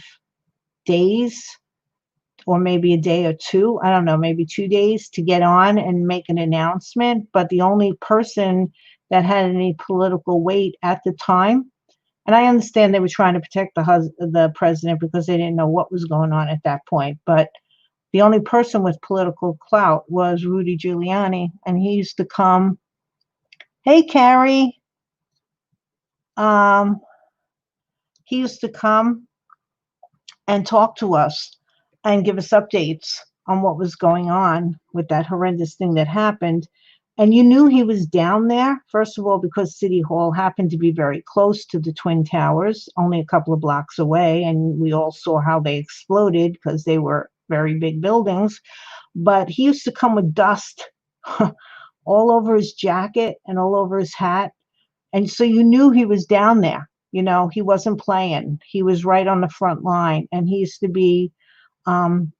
days or maybe a day or two, I don't know, maybe 2 days to get on and make an announcement. But the only person that had any political weight at the time, and I understand they were trying to protect the president because they didn't know what was going on at that point, but the only person with political clout was Rudy Giuliani, and he used to come, "Hey, Carrie," um, he used to come and talk to us and give us updates on what was going on with that horrendous thing that happened. And you knew he was down there, first of all, because City Hall happened to be very close to the Twin Towers, only a couple of blocks away. And we all saw how they exploded because they were very big buildings. But he used to come with dust all over his jacket and all over his hat. And so you knew he was down there. He wasn't playing. He was right on the front line. And he used to be um,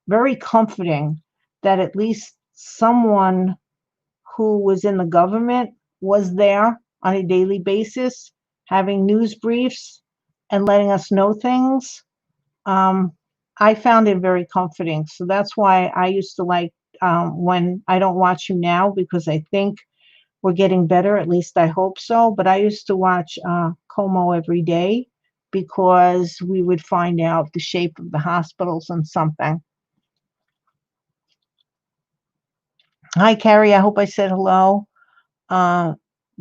very comforting that at least someone who was in the government was there on a daily basis, having news briefs and letting us know things. Um, I found it very comforting. So that's why I used to like when I don't watch him now because I think we're getting better. At least I hope so. But I used to watch Como every day because we would find out the shape of the hospitals and something. Hi, Carrie. I hope I said hello. Uh,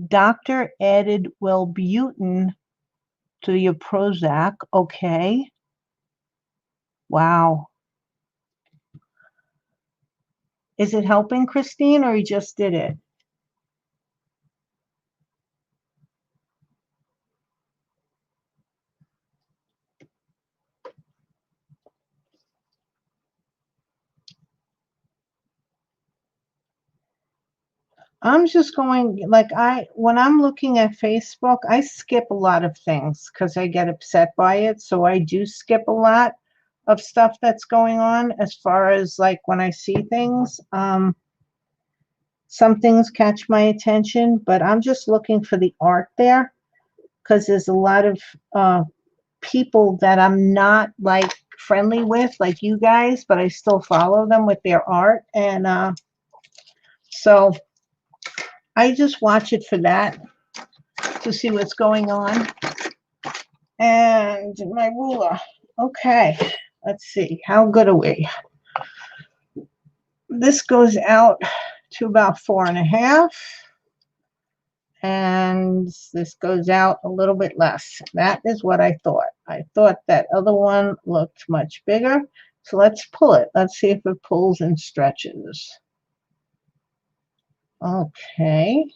Doctor added Wellbutrin to your Prozac. Okay. Wow. Is it helping, Christine, or you just did it? I'm just going like when I'm looking at Facebook, I skip a lot of things because I get upset by it. So I do skip a lot of stuff that's going on as far as like when I see things. Some things catch my attention, but I'm just looking for the art there because there's a lot of people that I'm not like friendly with, like you guys, but I still follow them with their art. And so I just watch it for that to see what's going on. And my ruler. Okay, let's see. How good are we? This goes out to about 4.5. And this goes out a little bit less. That is what I thought. I thought that other one looked much bigger. So let's pull it. Let's see if it pulls and stretches. Okay.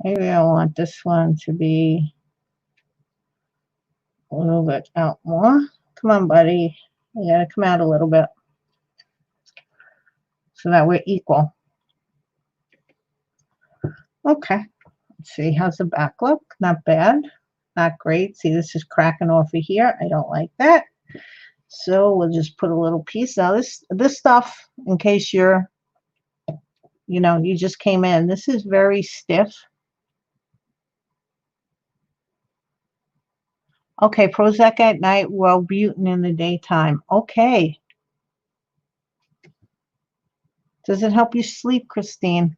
Maybe I want this one to be a little bit out more. Come on, buddy. You gotta come out a little bit so that we're equal. Okay. Let's see. How's the back look? Not bad. Not great. See, this is cracking off of here. I don't like that. So we'll just put a little piece. Now this stuff, in case you just came in, this is very stiff. Okay, Prozac at night, Wellbutrin in the daytime. Okay. Does it help you sleep, Christine?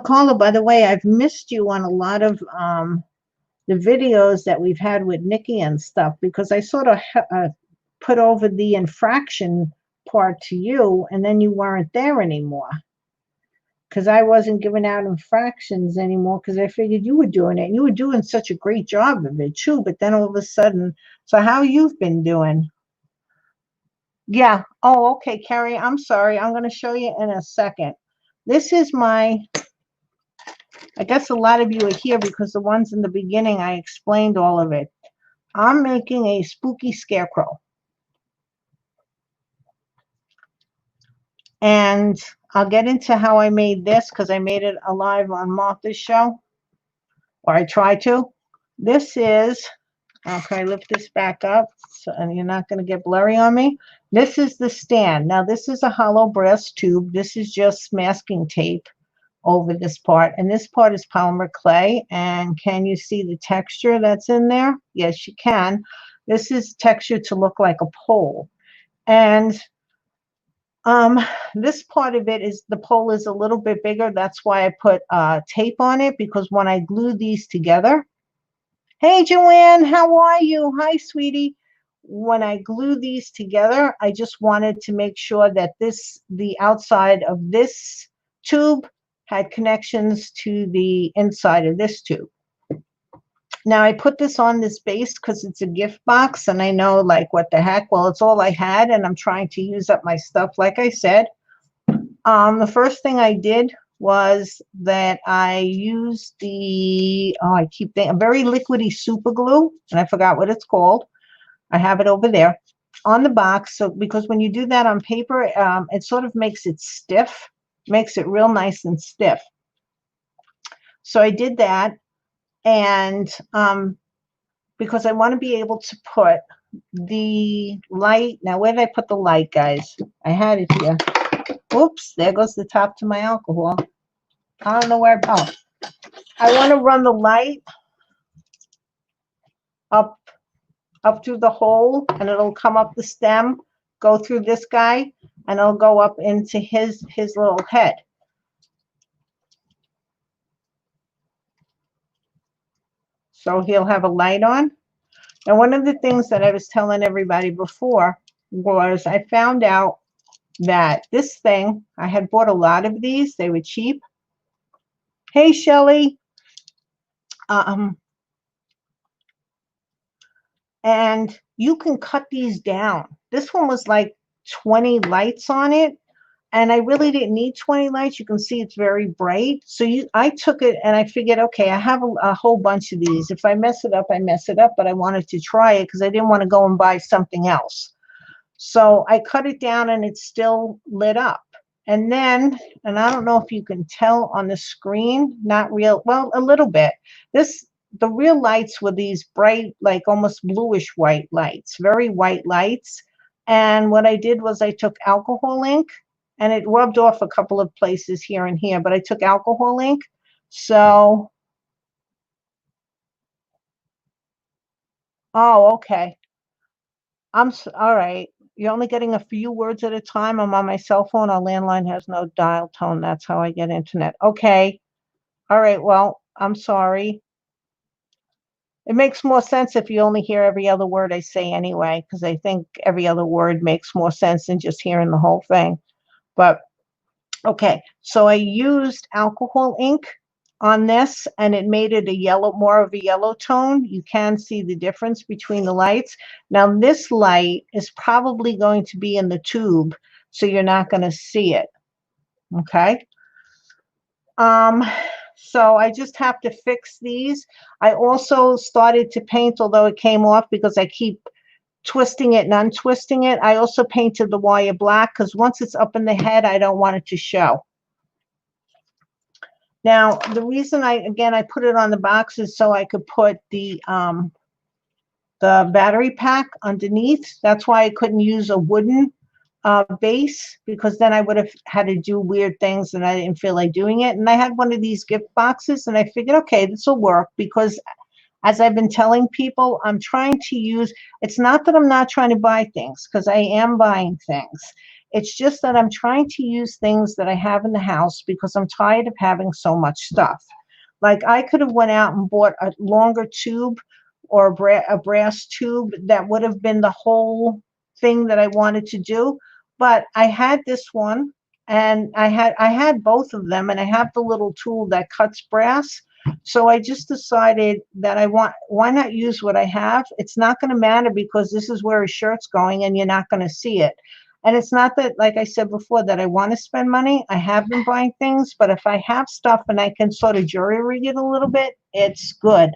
Carla, by the way, I've missed you on a lot of the videos that we've had with Nikki and stuff because I sort of put over the infraction part to you and then you weren't there anymore. because I wasn't giving out infractions anymore because I figured you were doing it. And you were doing such a great job of it too. But then all of a sudden, so how you've been doing? Yeah. Oh, okay, Carrie. I'm sorry. I'm going to show you in a second. This is my, I guess a lot of you are here because the ones in the beginning, I explained all of it. I'm making a spooky scarecrow. And I'll get into how I made this because I made it live on Martha's show, or I tried to. This is, okay, lift this back up so, and you're not going to get blurry on me. This is the stand. Now, this is a hollow brass tube. This is just masking tape over this part. And this part is polymer clay. And can you see the texture that's in there? Yes, you can. This is texture to look like a pole. And this part of it is the pole is a little bit bigger. That's why I put tape on it, because when I glue these together, hey Joanne, how are you? Hi, sweetie. When I glue these together, I just wanted to make sure that the outside of this tube had connections to the inside of this tube. Now I put this on this base because it's a gift box, and I know, like, what the heck? Well, it's all I had, and I'm trying to use up my stuff, like I said. The first thing I did was that I used the, oh, I keep thinking, a very liquidy super glue, and I forgot what it's called. I have it over there on the box. So because when you do that on paper, it sort of makes it stiff, makes it real nice and stiff. So I did that, and because I want to be able to put the light. Now, where did I put the light, guys? I had it here. Oops, there goes the top to my alcohol. I don't know where, oh, I want to run the light up through the hole, and it'll come up the stem, go through this guy, and it'll go up into his little head. So he'll have a light on. And one of the things that I was telling everybody before was I found out that this thing, I had bought a lot of these. They were cheap. Hey, Shelly. And you can cut these down. This one was like 20 lights on it, and I really didn't need 20 lights. You can see it's very bright. So I took it and I figured, okay, I have a whole bunch of these. If I mess it up, I mess it up, but I wanted to try it because I didn't want to go and buy something else. So I cut it down and it's still lit up. And then, and I don't know if you can tell on the screen, not real, well, a little bit. The real lights were these bright, like almost bluish white lights, very white lights. And what I did was I took alcohol ink, and it rubbed off a couple of places here and here, but I took alcohol ink. So, oh, okay. All right. You're only getting a few words at a time. I'm on my cell phone. Our landline has no dial tone. That's how I get internet. Okay. All right. Well, I'm sorry. It makes more sense if you only hear every other word I say anyway, because I think every other word makes more sense than just hearing the whole thing. But okay, so I used alcohol ink on this, and it made it a yellow, more of a yellow tone. You can see the difference between the lights. Now, this light is probably going to be in the tube, so you're not going to see it. Okay. So I just have to fix these. I also started to paint, although it came off because I keep twisting it and untwisting it. I also painted the wire black because once it's up in the head, I don't want it to show. Now, the reason I put it on the box is so I could put the battery pack underneath. That's why I couldn't use a wooden base, because then I would have had to do weird things and I didn't feel like doing it. And I had one of these gift boxes, and I figured, okay, this will work, because as I've been telling people, I'm trying to use, it's not that I'm not trying to buy things, because I am buying things. It's just that I'm trying to use things that I have in the house because I'm tired of having so much stuff. Like, I could have went out and bought a longer tube or a brass tube that would have been the whole thing that I wanted to do. But I had this one, and I had both of them, and I have the little tool that cuts brass. So I just decided that why not use what I have? It's not going to matter because this is where his shirt's going and you're not going to see it. And it's not that, like I said before, that I want to spend money. I have been buying things, but if I have stuff and I can sort of jury rig it a little bit, it's good.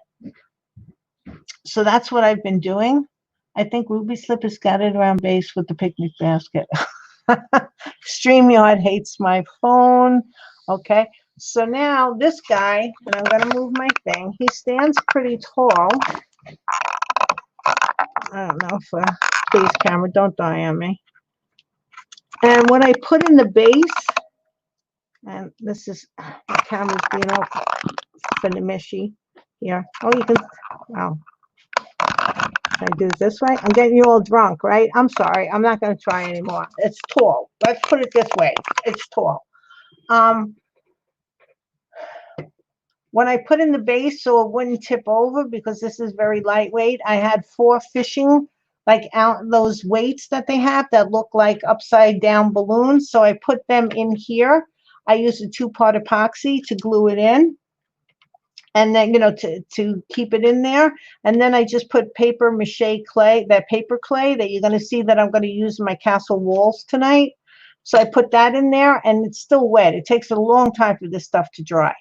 So that's what I've been doing. I think Ruby Slip is scattered around base with the picnic basket. StreamYard hates my phone. Okay. So now this guy, and I'm going to move my thing. He stands pretty tall. I don't know if, please, camera, don't die on me. And what I put in the base, and this is, the camera's being all finimishy here. Oh, you can, oh. Can I do it this way? I'm getting you all drunk, right? I'm sorry. I'm not going to try anymore. It's tall. Let's put it this way. It's tall. When I put in the base so it wouldn't tip over, because this is very lightweight, I had 4 fishing, like out those weights that they have that look like upside down balloons. So I put them in here. I used a 2-part epoxy to glue it in. And then, to keep it in there. And then I just put paper mache clay, that paper clay that you're going to see that I'm going to use in my castle walls tonight. So I put that in there, and it's still wet. It takes a long time for this stuff to dry.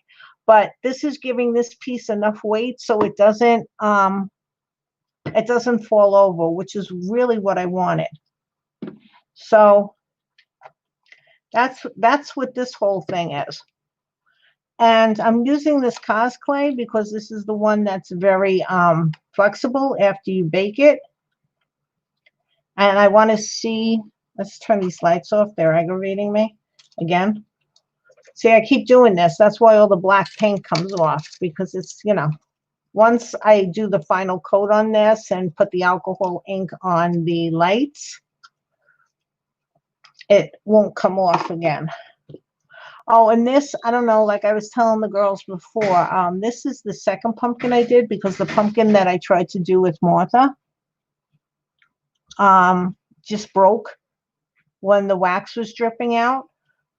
But this is giving this piece enough weight so it doesn't fall over, which is really what I wanted. So that's what this whole thing is. And I'm using this CosClay because this is the one that's very flexible after you bake it. And I want to see, let's turn these lights off. They're aggravating me again. See, I keep doing this. That's why all the black paint comes off, because it's, once I do the final coat on this and put the alcohol ink on the lights, it won't come off again. Oh, and this, I don't know, like I was telling the girls before, this is the second pumpkin I did, because the pumpkin that I tried to do with Martha just broke when the wax was dripping out.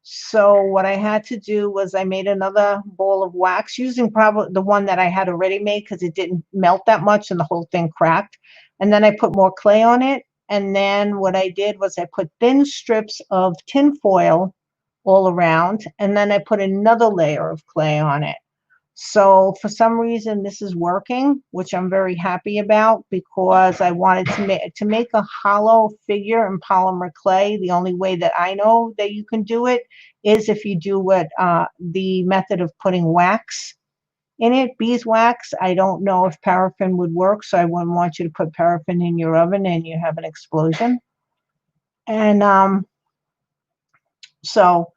So what I had to do was I made another ball of wax using probably the one that I had already made, because it didn't melt that much and the whole thing cracked. And then I put more clay on it. And then what I did was I put thin strips of tin foil all around, and then I put another layer of clay on it. So for some reason this is working, which I'm very happy about, because I wanted to make a hollow figure in polymer clay. The only way that I know that you can do it is if you do what the method of putting wax in it, beeswax. I don't know if paraffin would work, so I wouldn't want you to put paraffin in your oven and you have an explosion. And so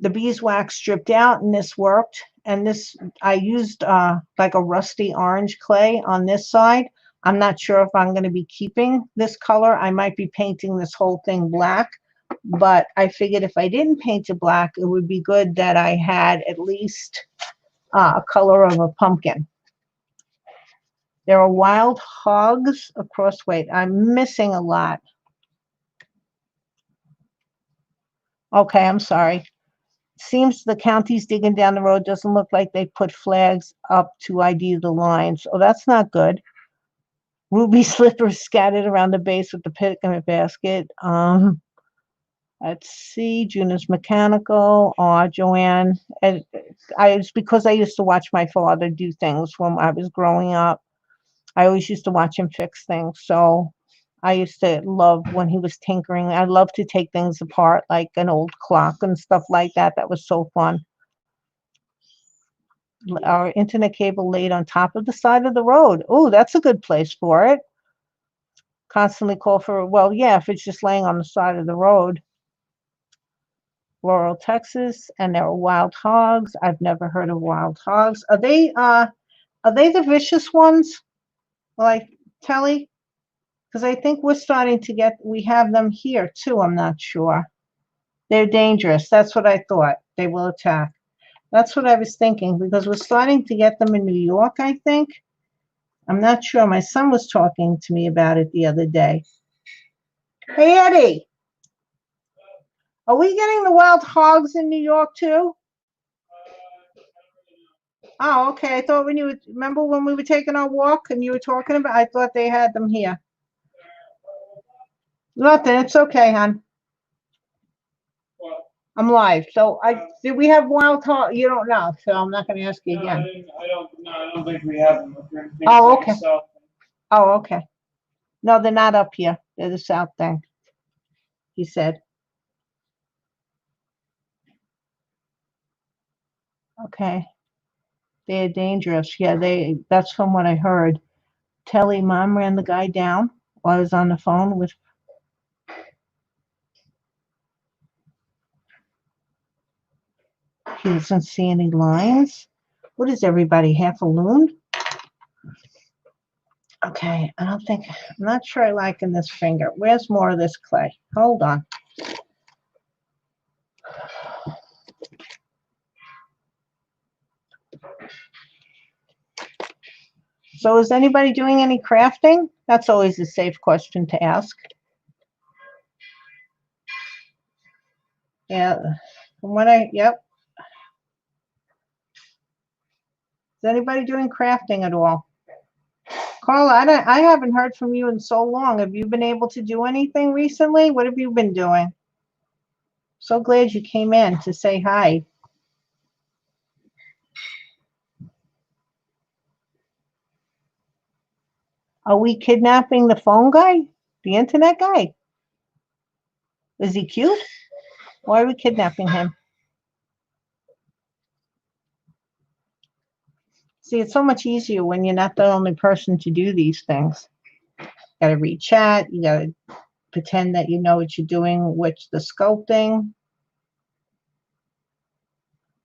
the beeswax dripped out, and this worked. And this, I used like a rusty orange clay on this side. I'm not sure if I'm going to be keeping this color. I might be painting this whole thing black, but I figured if I didn't paint it black, it would be good that I had at least a color of a pumpkin. There are wild hogs across. Wait, I'm missing a lot. Okay, I'm sorry. Seems the county's digging down the road. Doesn't look like they put flags up to ID the lines. Oh, that's not good. Ruby slippers scattered around the base with the picnic basket. Let's see. Juna's mechanical. Joanne. And it's because I used to watch my father do things when I was growing up. I always used to watch him fix things. So I used to love when he was tinkering. I love to take things apart, like an old clock and stuff like that. That was so fun. Our internet cable laid on top of the side of the road. Oh, that's a good place for it. Constantly call for, well, yeah, if it's just laying on the side of the road. Laurel, Texas, and there are wild hogs. I've never heard of wild hogs. Are they the vicious ones, like Telly? Because I think we're starting to get, we have them here too. I'm not sure. They're dangerous. That's what I thought. They will attack. That's what I was thinking, because we're starting to get them in New York, I think. I'm not sure. My son was talking to me about it the other day. Hey, Eddie. Are we getting the wild hogs in New York too? Oh, okay. I thought when you remember when we were taking our walk and you were talking about, I thought they had them here. Nothing. It's okay, hon. I'm live. So did we have wild hog? You don't know, so I'm not going to ask you again. I don't think we have them. Oh, okay. Oh, okay. No, they're not up here. They're the south thing. He said. Okay. They're dangerous. Yeah, that's from what I heard. Telly mom ran the guy down while I was on the phone with. He doesn't see any lines. What is everybody, half a loon? Okay, I'm not sure I like in this finger. Where's more of this clay? Hold on. So is anybody doing any crafting? That's always a safe question to ask. Yeah, from what yep. Is anybody doing crafting at all? Carla, I haven't heard from you in so long. Have you been able to do anything recently? What have you been doing? So glad you came in to say hi. Are we kidnapping the phone guy? The internet guy? Is he cute? Why are we kidnapping him? See, it's so much easier when you're not the only person to do these things. You gotta read chat, you gotta pretend that you know what you're doing, which the sculpting.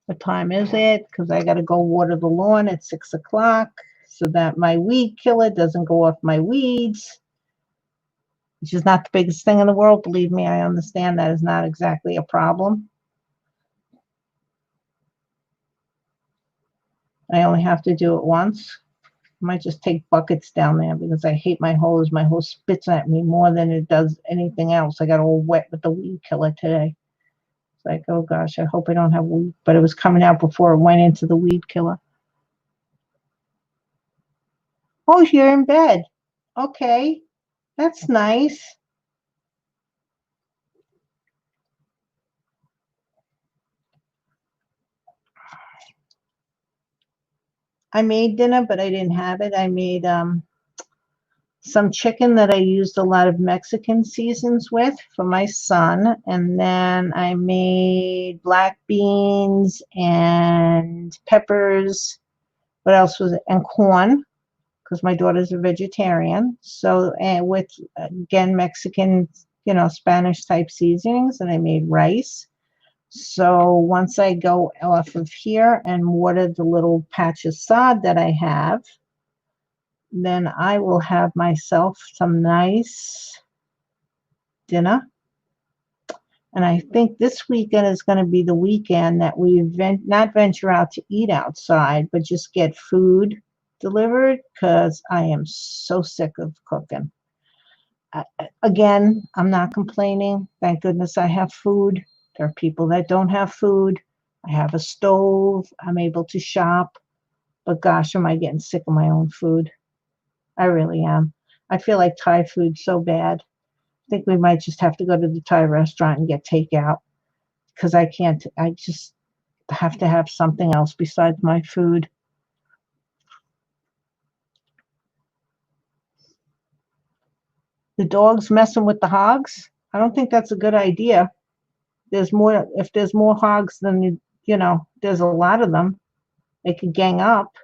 What time is it? Because I gotta go water the lawn at 6 o'clock so that my weed killer doesn't go off my weeds, which is not the biggest thing in the world. Believe me, I understand that is not exactly a problem. I only have to do it once. I might just take buckets down there because I hate my hose. My hose spits at me more than it does anything else. I got all wet with the weed killer today. It's like, oh gosh, I hope I don't have weed. But it was coming out before it went into the weed killer. Oh, you're in bed. Okay, that's nice. I made dinner, but I didn't have it. I made some chicken that I used a lot of Mexican seasons with for my son. And then I made black beans and peppers. What else was it? And corn, because my daughter's a vegetarian. So, and with, again, Mexican, Spanish type seasonings. And I made rice. So once I go off of here and water the little patch of sod that I have, then I will have myself some nice dinner. And I think this weekend is going to be the weekend that we not venture out to eat outside, but just get food delivered because I am so sick of cooking. Again, I'm not complaining. Thank goodness I have food. There are people that don't have food. I have a stove. I'm able to shop. But gosh, am I getting sick of my own food? I really am. I feel like Thai food so bad. I think we might just have to go to the Thai restaurant and get takeout because I can't. I just have to have something else besides my food. The dog's messing with the hogs. I don't think that's a good idea. There's more. If there's more hogs than there's a lot of them. They could gang up.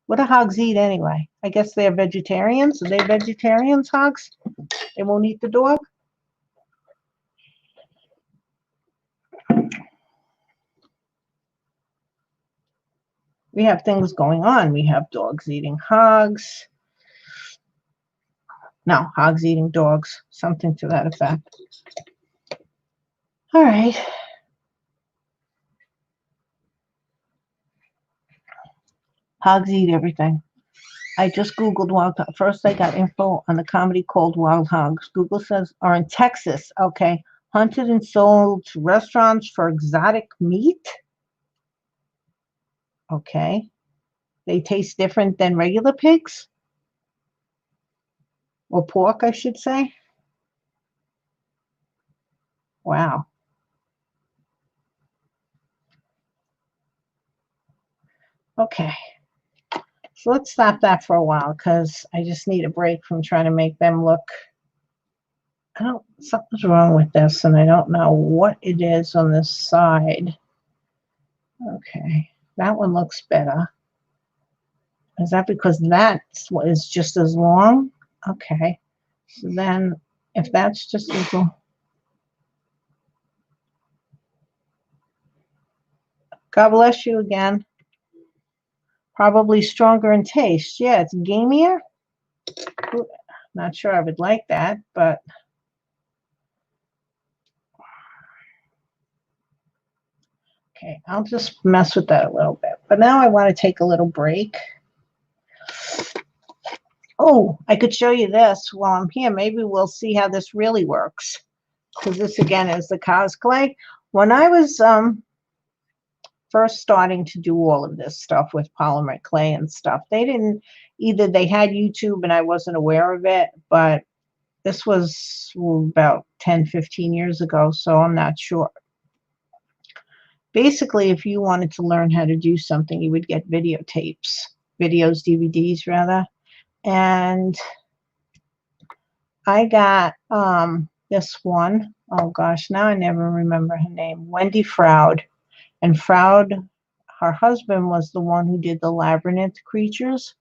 What do hogs eat anyway? I guess they're vegetarians. Are they vegetarians, hogs? They won't eat the dog? We have things going on. We have dogs eating hogs. No, hogs eating dogs. Something to that effect. All right. Hogs eat everything. I just Googled wild hogs. First, I got info on the comedy called Wild Hogs. Google says are in Texas. Okay. Hunted and sold to restaurants for exotic meat. Okay. They taste different than regular pigs or pork, I should say. Wow. Okay. So let's stop that for a while because I just need a break from trying to make them look. Something's wrong with this and I don't know what it is on this side. Okay. That one looks better. Is that because that is just as long? Okay. So then if that's just as long. God bless you again. Probably stronger in taste. Yeah, it's gamier. Not sure I would like that, but okay, I'll just mess with that a little bit. But now I want to take a little break. Oh, I could show you this while I'm here. Maybe we'll see how this really works. Because this again is the CosClay. When I was first starting to do all of this stuff with polymer clay and stuff, they had YouTube and I wasn't aware of it, but this was about 10, 15 years ago, so I'm not sure. Basically, if you wanted to learn how to do something, you would get videotapes, DVDs rather. And I got this one. Oh gosh, now I never remember her name. Wendy Froud. And Froud, her husband was the one who did the labyrinth creatures.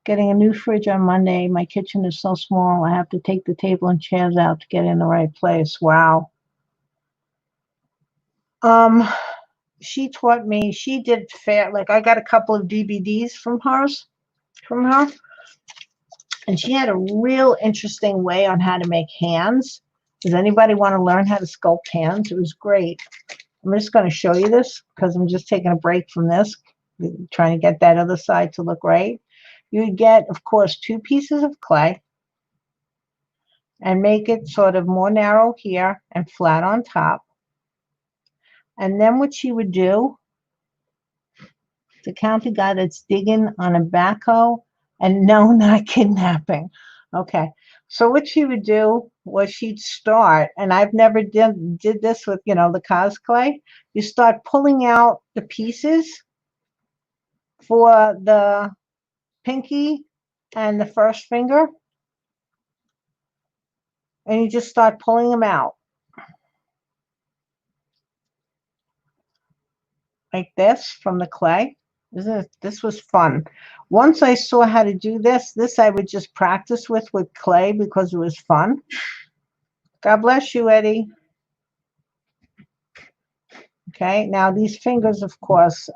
Getting a new fridge on Monday. My kitchen is so small, I have to take the table and chairs out to get in the right place. Wow. She taught me, she did like I got a couple of DVDs from her. And she had a real interesting way on how to make hands. Does anybody want to learn how to sculpt hands? It was great. I'm just going to show you this because I'm just taking a break from this, trying to get that other side to look right. You would get, of course, 2 pieces of clay and make it sort of more narrow here and flat on top. And then what she would do, the county guy that's digging on a backhoe, and no, not kidnapping. Okay. So what she would do was she'd start, and I've never did this with, the CosClay. You start pulling out the pieces for the pinky and the first finger, and you just start pulling them out like this from the clay. This was fun. Once I saw how to do this I would just practice with clay because it was fun. God bless you, Eddie. Okay, now these fingers, of course,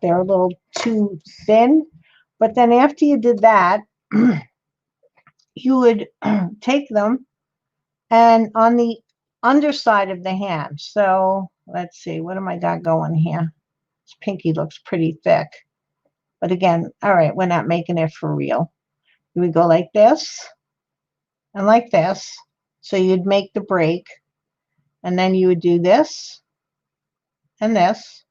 they're a little too thin. But then after you did that, you would take them and on the underside of the hand. So let's see, what am I got going here? This pinky looks pretty thick. But again, all right, we're not making it for real. You would go like this and like this. So you'd make the break. And then you would do this and this.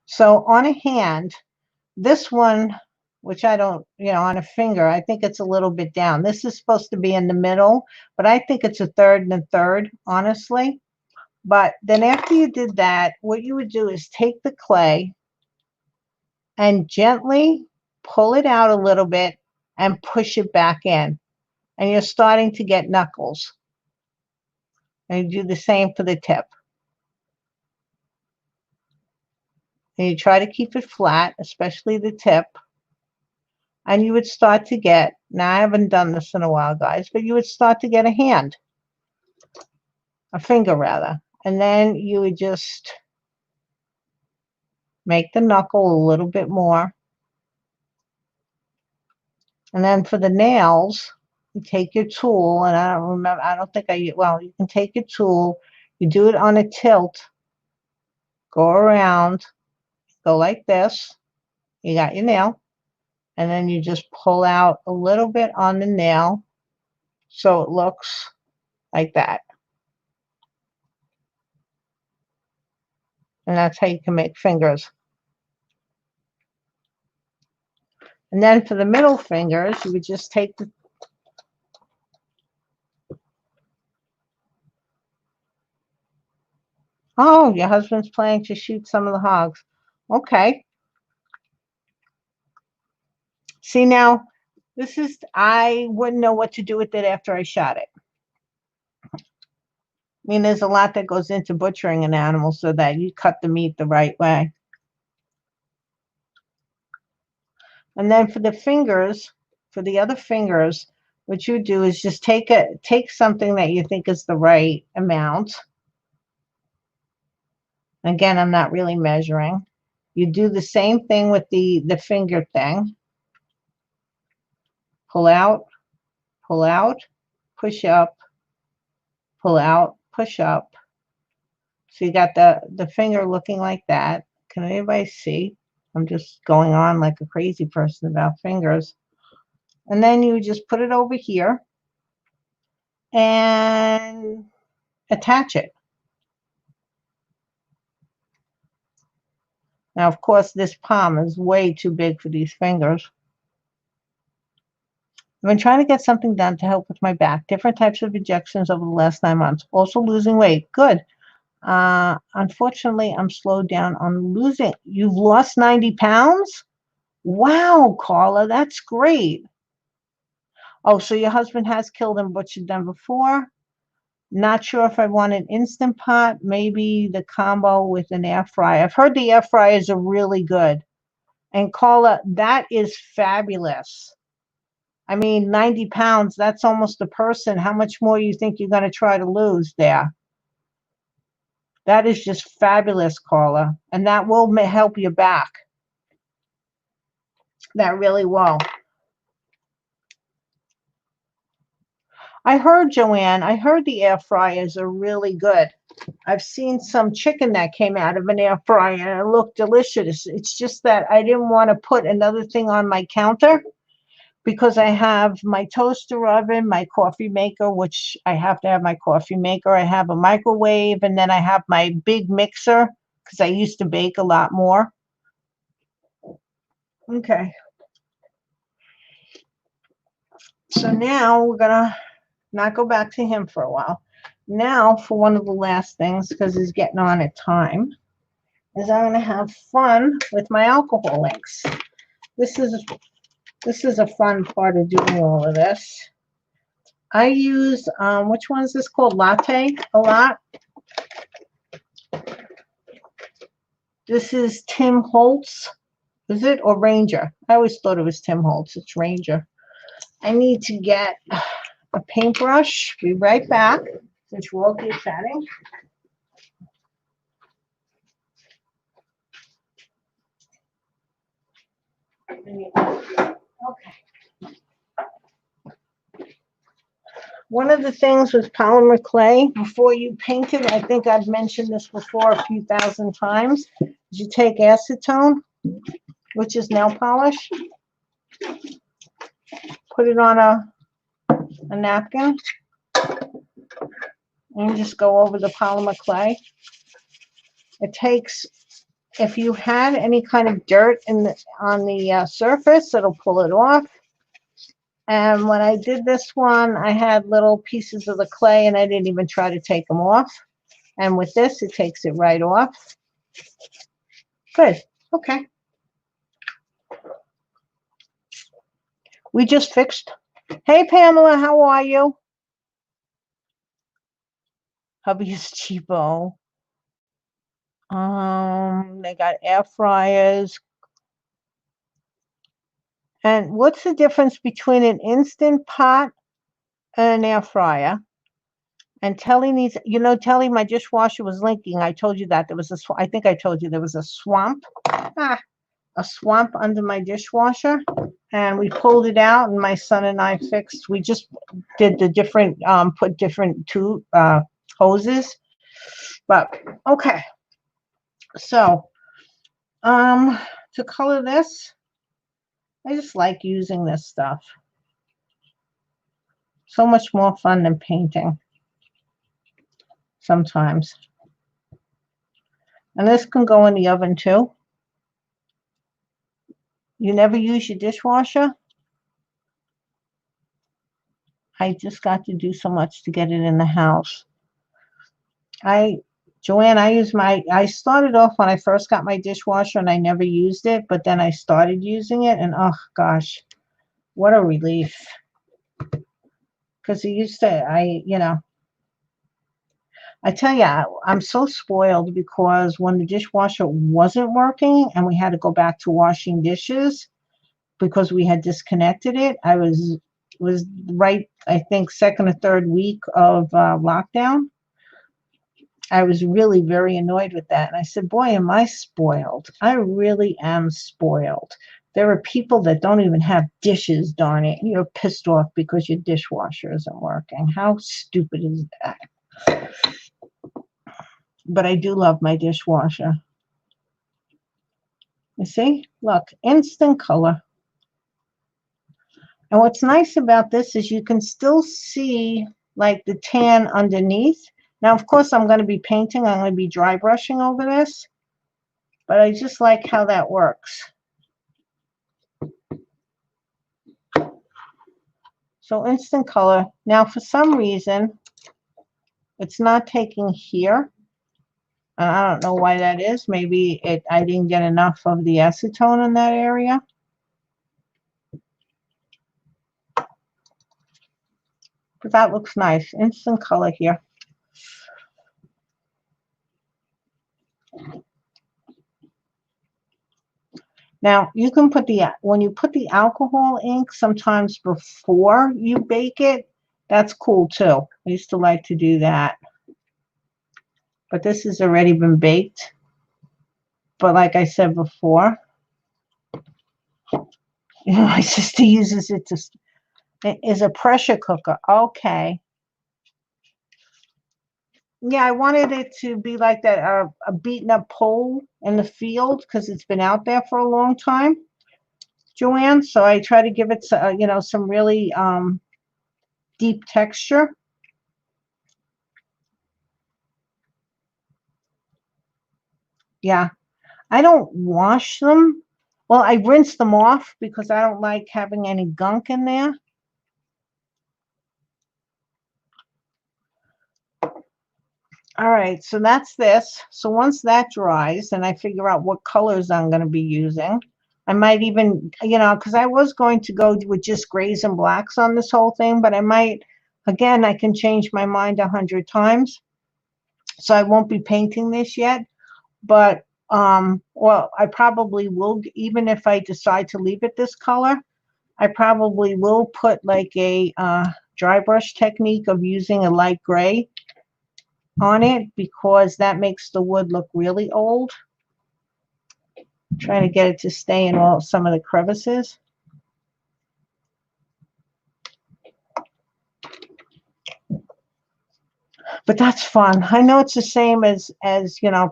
So on a hand, this one, which I don't, on a finger, I think it's a little bit down. This is supposed to be in the middle, but I think it's a third and a third, honestly. But then after you did that, what you would do is take the clay and gently pull it out a little bit and push it back in. And you're starting to get knuckles. And you do the same for the tip. And you try to keep it flat, especially the tip. And you would start to get, now I haven't done this in a while, guys, but you would start to get a hand. A finger, rather. And then you would just make the knuckle a little bit more. And then for the nails, you take your tool, and you can take your tool, you do it on a tilt, go around, go like this, you got your nail, And then you just pull out a little bit on the nail so it looks like that. And that's how you can make fingers. And then for the middle fingers, you would just take the oh, your husband's planning to shoot some of the hogs. Okay. See now, this is, I wouldn't know what to do with it after I shot it. I mean, there's a lot that goes into butchering an animal so that you cut the meat the right way. And then for the fingers, for the other fingers, what you do is just take something that you think is the right amount. Again, I'm not really measuring. You do the same thing with the finger thing. Pull out, push up, pull out, push up. So you got the finger looking like that. Can anybody see? I'm just going on like a crazy person about fingers. And then you just put it over here and attach it. Now, of course, this palm is way too big for these fingers. I've been trying to get something done to help with my back. Different types of injections over the last 9 months. Also losing weight. Good. Unfortunately, I'm slowed down on losing. You've lost 90 pounds? Wow, Carla, that's great. Oh, so your husband has killed and butchered them before. Not sure if I want an Instant Pot, maybe the combo with an air fryer. I've heard the air fryers are really good. And Carla, that is fabulous. I mean, 90 pounds, that's almost a person. How much more you think you're going to try to lose there? That is just fabulous, Carla. And that will help your back. That really will. I heard, Joanne, I heard the air fryers are really good. I've seen some chicken that came out of an air fryer and it looked delicious. It's just that I didn't want to put another thing on my counter because I have my toaster oven, my coffee maker, which I have to have my coffee maker. I have a microwave, and then I have my big mixer because I used to bake a lot more. Okay. So now we're going to not go back to him for a while. Now for one of the last things, because he's getting on at time, is I'm going to have fun with my alcohol inks. This is a fun part of doing all of this. I use, which one is this called? Latte a lot. This is Tim Holtz. Is it? Or Ranger? I always thought it was Tim Holtz. It's Ranger. I need to get a paintbrush. Be right back since we're all keep chatting. Okay. One of the things with polymer clay, before you paint it, I think I've mentioned this before a few thousand times, is you take acetone, which is nail polish, put it on a napkin, and just go over the polymer clay. It takes, if you had any kind of dirt on the surface, it'll pull it off. And when I did this one, I had little pieces of the clay and I didn't even try to take them off. And with this, it takes it right off. Good. Okay. We just fixed. Hey, Pamela, how are you? Hubby's cheapo. They got air fryers. And what's the difference between an Instant Pot and an air fryer? And Telly needs, Telly, my dishwasher was leaking. I told you that there was I think I told you there was a swamp under my dishwasher, and we pulled it out, and my son and I fixed. We just did the different, put different hoses. But okay, so to color this, I just like using this stuff. So much more fun than painting sometimes. And this can go in the oven too. You never use your dishwasher? I just got to do so much to get it in the house. Joanne, I started off when I first got my dishwasher and I never used it, but then I started using it and oh gosh, what a relief. Because I tell you, I'm so spoiled because when the dishwasher wasn't working and we had to go back to washing dishes because we had disconnected it, was right, I think, second or third week of lockdown. I was really very annoyed with that. And I said, boy, am I spoiled. I really am spoiled. There are people that don't even have dishes, darn it. You're pissed off because your dishwasher isn't working. How stupid is that? But I do love my dishwasher. You see? Look, instant color. And what's nice about this is you can still see like the tan underneath. Now, of course, I'm going to be painting. I'm going to be dry brushing over this. But I just like how that works. So instant color. Now, for some reason, it's not taking here. And I don't know why that is. Maybe I didn't get enough of the acetone in that area. But that looks nice. Instant color here. Now, you can put when you put the alcohol ink sometimes before you bake it, that's cool too. I used to like to do that. But this has already been baked. But like I said before, my sister uses it is a pressure cooker. Okay. Yeah, I wanted it to be like that, a beaten up pole in the field because it's been out there for a long time, Joanne. So I try to give it, some really deep texture. Yeah, I don't wash them. Well, I rinse them off because I don't like having any gunk in there. All right, so that's this. So once that dries and I figure out what colors I'm going to be using, I might even, because I was going to go with just grays and blacks on this whole thing, but I might, again, I can change my mind 100 times. So I won't be painting this yet, but, well, I probably will, even if I decide to leave it this color, I probably will put like a dry brush technique of using a light gray on it because that makes the wood look really old. I'm trying to get it to stay in some of the crevices. But that's fun. I know it's the same as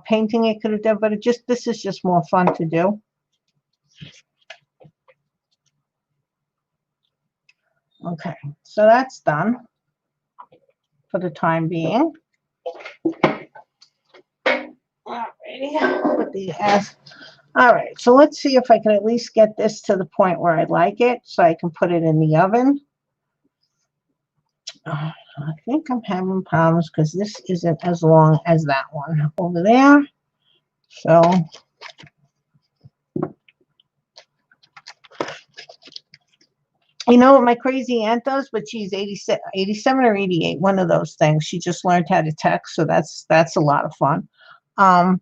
painting it could have done, but this is just more fun to do. Okay, so that's done for the time being. Alrighty, put the all right, so let's see if I can at least get this to the point where I like it so I can put it in the oven. I think I'm having problems because this isn't as long as that one over there. So you know what my crazy aunt does, but she's 87 or 88, one of those things. She just learned how to text, so that's a lot of fun. Her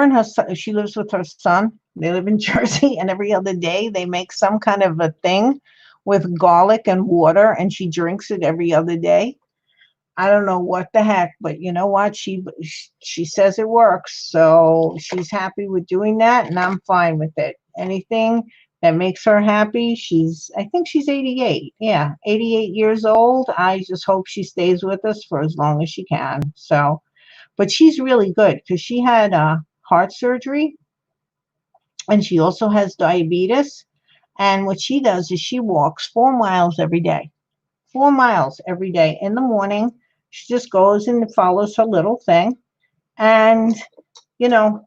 and her son, she lives with her son. They live in Jersey, and every other day they make some kind of a thing with garlic and water, and she drinks it every other day. I don't know what the heck, but you know what? She says it works, so she's happy with doing that, and I'm fine with it. Anything that makes her happy. I think she's 88. Yeah, 88 years old. I just hope she stays with us for as long as she can. So, but she's really good because she had heart surgery, and she also has diabetes. And what she does is she walks 4 miles every day. 4 miles every day in the morning. She just goes and follows her little thing. And, you know,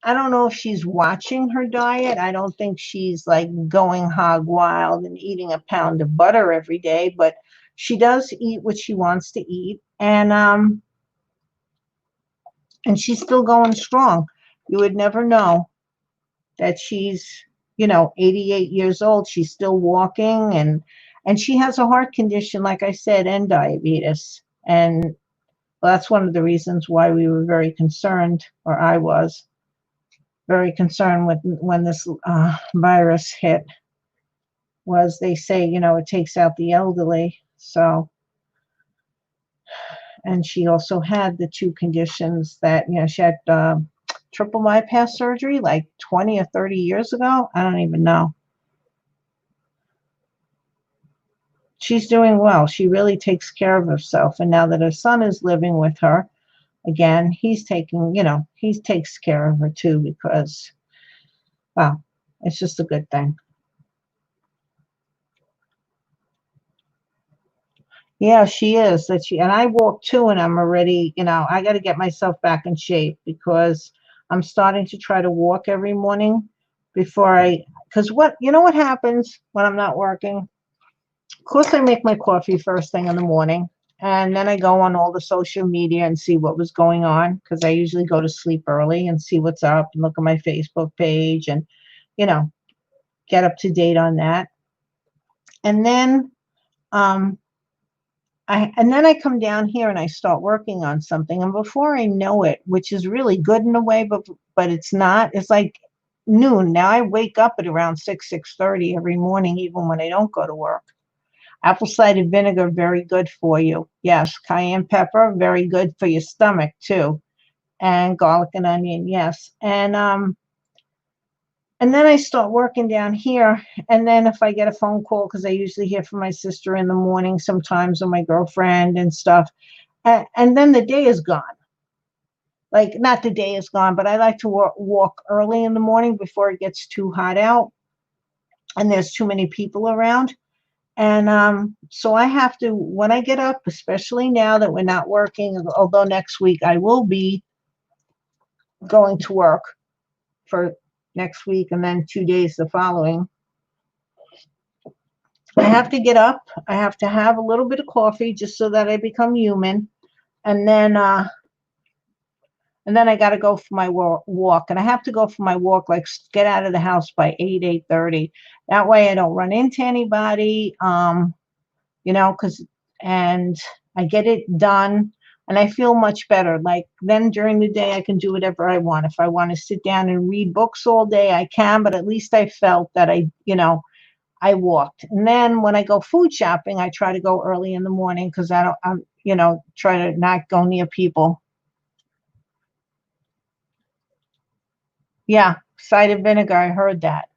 I don't know if she's watching her diet. I don't think she's like going hog wild and eating a pound of butter every day, but she does eat what she wants to eat. And she's still going strong. You would never know that she's, 88 years old. She's still walking, and she has a heart condition, like I said, and diabetes. And well, that's one of the reasons why we were very concerned, or I was very concerned with when this virus hit, was they say, it takes out the elderly. So, and she also had the two conditions that, she had triple bypass surgery like 20 or 30 years ago. I don't even know. She's doing well. She really takes care of herself. And now that her son is living with her, again, he takes care of her too, because, well, it's just a good thing. Yeah, she is. And I walk too, and I'm already, I got to get myself back in shape, because I'm starting to try to walk every morning because what happens when I'm not working? Of course, I make my coffee first thing in the morning, and then I go on all the social media and see what was going on, because I usually go to sleep early and see what's up and look at my Facebook page and, you know, get up to date on that. And then, um, I come down here and I start working on something, and before I know it, which is really good in a way, but it's not. It's like noon now. I wake up at around 6:30 every morning, even when I don't go to work. Apple cider vinegar, very good for you. Yes, cayenne pepper, very good for your stomach too, and garlic and onion. Yes, and then I start working down here. And then if I get a phone call, because I usually hear from my sister in the morning sometimes, or my girlfriend and stuff, and then the day is gone. Like, not the day is gone, but I like to walk early in the morning before it gets too hot out and there's too many people around. And so I have to, when I get up, especially now that we're not working, although next week I will be going to work for next week and then 2 days the following. I have to get up. I have to have a little bit of coffee just so that I become human. And then I got to go for my walk. And I have to go for my walk, like get out of the house by 8:30. That way I don't run into anybody, and I get it done. And I feel much better. Like, then during the day, I can do whatever I want. If I want to sit down and read books all day, I can. But at least I felt that I walked. And then when I go food shopping, I try to go early in the morning, because I'm try to not go near people. Yeah, cider vinegar. I heard that.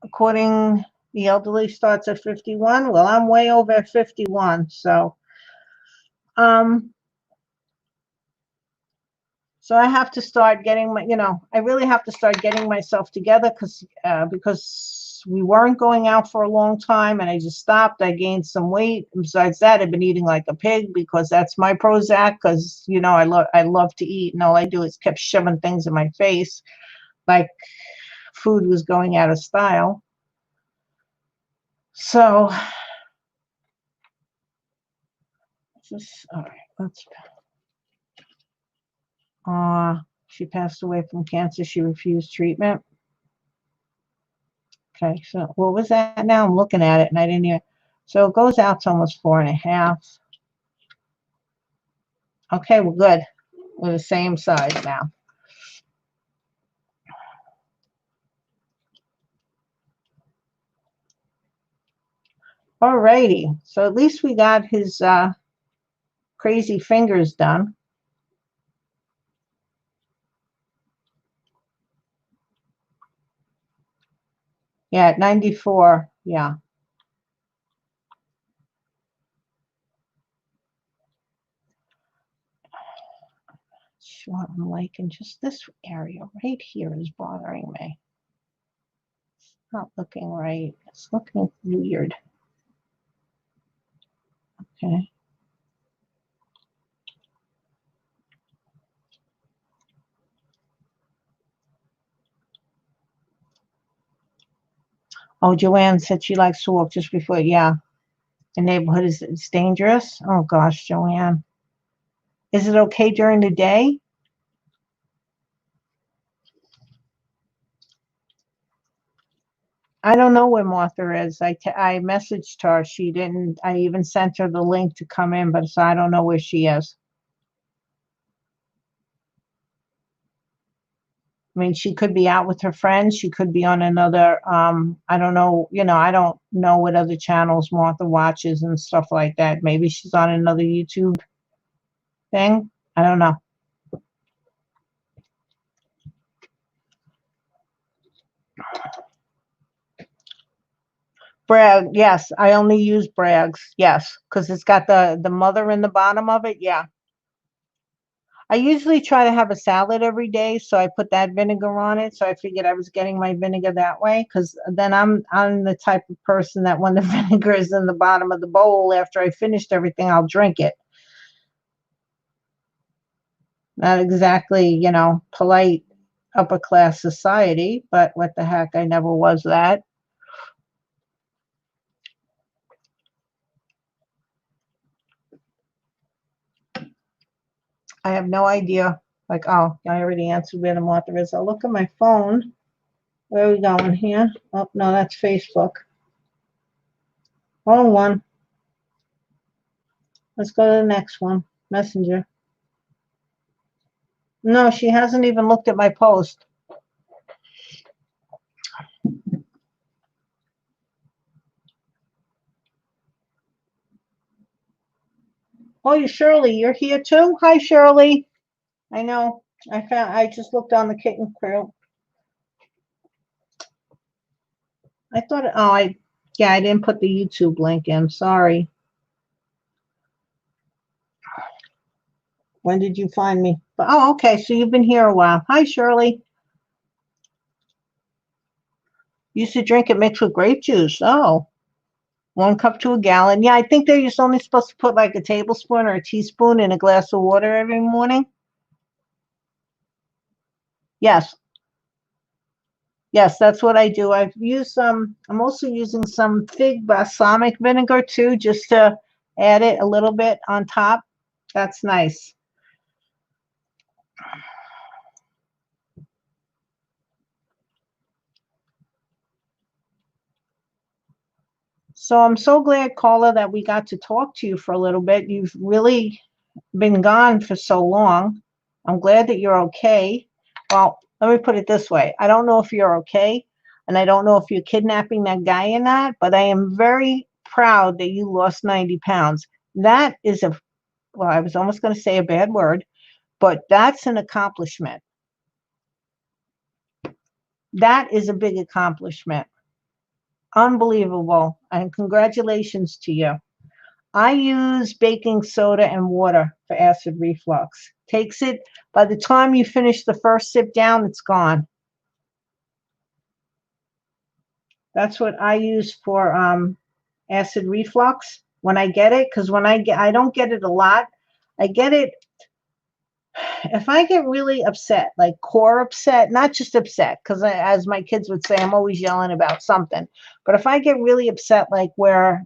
According, the elderly starts at 51. Well, I'm way over at 51. Um, so I have to start getting I really have to start getting myself together, because we weren't going out for a long time, and I just stopped. I gained some weight. And besides that, I've been eating like a pig, because that's my Prozac, because, I love to eat, and all I do is kept shoving things in my face, like food was going out of style. So, all right, she passed away from cancer. She refused treatment. Okay, so what was that now? I'm looking at it and I didn't hear. So it goes out to almost 4.5. Okay, we're good. We're the same size now. Alrighty, so at least we got his crazy fingers done. Yeah, at 94, yeah. what I'm liking. Just this area right here is bothering me. It's not looking right. It's looking weird. Okay. Oh, Joanne said she likes to walk just before. Yeah, the neighborhood is it's dangerous. Oh gosh, Joanne. Is it okay during the day? I don't know where Martha is. I messaged her. She didn't. I even sent her the link to come in, but so I don't know where she is. I mean, she could be out with her friends. She could be on another. I don't know. I don't know what other channels Martha watches and stuff like that. Maybe she's on another YouTube thing. I don't know. Bragg, yes, I only use Bragg's, yes, because it's got the mother in the bottom of it. Yeah, I usually try to have a salad every day, so I put that vinegar on it. So I figured I was getting my vinegar that way, because then I'm the type of person that when the vinegar is in the bottom of the bowl after I finished everything, I'll drink it. Not exactly, polite upper class society, but what the heck, I never was that. I have no idea. Like, oh, I already answered where the Martha is. I'll look at my phone. Where are we going here? Oh, no, that's Facebook. Wrong one. Let's go to the next one. Messenger. No, she hasn't even looked at my post. Oh, you Shirley, you're here too? Hi, Shirley. I know. I just looked on the kitten crew. I thought, yeah, I didn't put the YouTube link in. Sorry. When did you find me? Oh, okay. So you've been here a while. Hi, Shirley. Used to drink it mixed with grape juice. Oh, 1 cup to a gallon. Yeah, I think they're just only supposed to put like a tablespoon or a teaspoon in a glass of water every morning. Yes. Yes, that's what I do. I've used some, I'm also using some fig balsamic vinegar too, just to add it a little bit on top. That's nice. So I'm so glad, Carla, that we got to talk to you for a little bit. You've really been gone for so long. I'm glad that you're okay. Well, let me put it this way. I don't know if you're okay, and I don't know if you're kidnapping that guy or not, but I am very proud that you lost 90 pounds. That is well, I was almost going to say a bad word, but that's an accomplishment. That is a big accomplishment. Unbelievable. And congratulations to you. I use baking soda and water for acid reflux. Takes it, by the time you finish the first sip down, it's gone. That's what I use for acid reflux when I get it, because I don't get it a lot. I get it if I get really upset, like core upset, not just upset, because as my kids would say, I'm always yelling about something. But if I get really upset, like where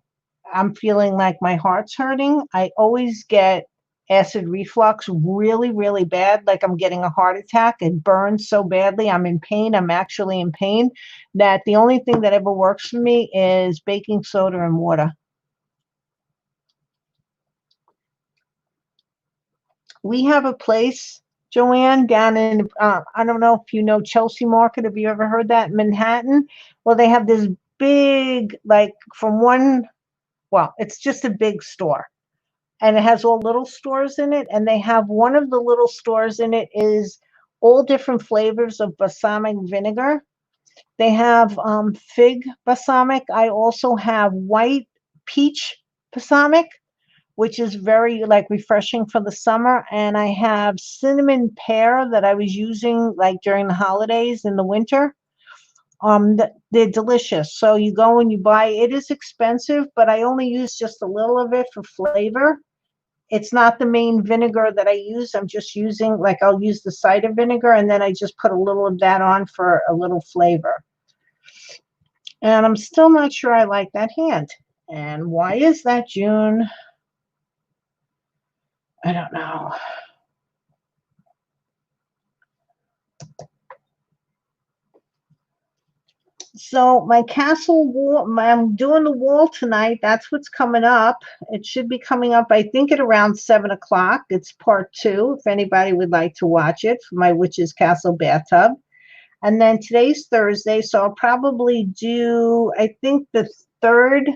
I'm feeling like my heart's hurting, I always get acid reflux really, really bad, like I'm getting a heart attack. It burns so badly. I'm in pain. I'm actually in pain that the only thing that ever works for me is baking soda and water. We have a place, Joanne, down in, I don't know if you know Chelsea Market. Have you ever heard that? Manhattan? Well, they have this big, like from one, well, it's just a big store. And it has all little stores in it. And they have one of the little stores in it is all different flavors of balsamic vinegar. They have fig balsamic. I also have white peach balsamic, which is very like refreshing for the summer. And I have cinnamon pear that I was using like during the holidays in the winter. They're delicious. So you go and you buy, it is expensive, but I only use just a little of it for flavor. It's not the main vinegar that I use. I'm just using, like, I'll use the cider vinegar and then I just put a little of that on for a little flavor. And I'm still not sure I like that hand. And why is that, June? I don't know. So my castle wall, I'm doing the wall tonight. That's what's coming up. It should be coming up, I think, at around 7 o'clock. It's part 2, if anybody would like to watch it, for my witch's castle bathtub. And then today's Thursday, so I'll probably do, I think the third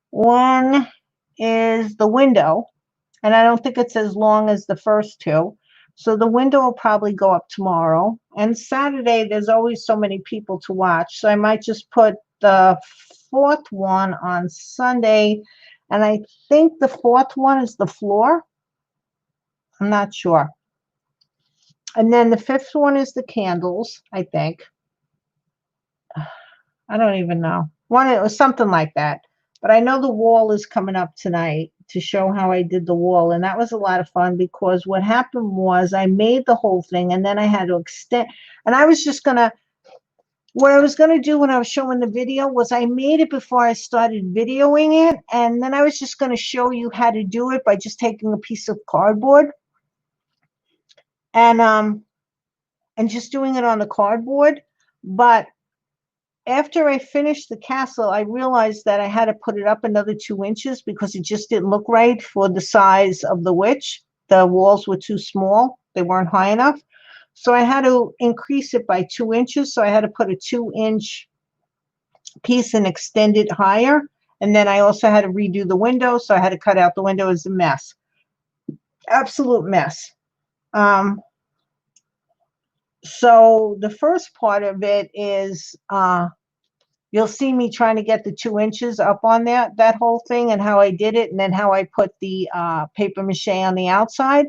one is the window. And I don't think it's as long as the first 2. So the window will probably go up tomorrow. And Saturday, there's always so many people to watch. So I might just put the 4th one on Sunday. And I think the 4th one is the floor. I'm not sure. And then the 5th one is the candles, I think. I don't even know. It was something like that. But I know the wall is coming up tonight to show how I did the wall. And that was a lot of fun because what happened was I made the whole thing and then I had to extend. And I was just going to, what I was going to do when I was showing the video was I made it before I started videoing it. And then I was just going to show you how to do it by just taking a piece of cardboard and just doing it on the cardboard. But after I finished the castle, I realized that I had to put it up another 2 inches because it just didn't look right for the size of the witch. The walls were too small. They weren't high enough. So I had to increase it by 2 inches. So I had to put a 2-inch piece and extend it higher. And then I also had to redo the window. So I had to cut out the window. It was a mess. Absolute mess. So the first part of it is you'll see me trying to get the 2 inches up on that whole thing and how I did it, and then how I put the paper mache on the outside.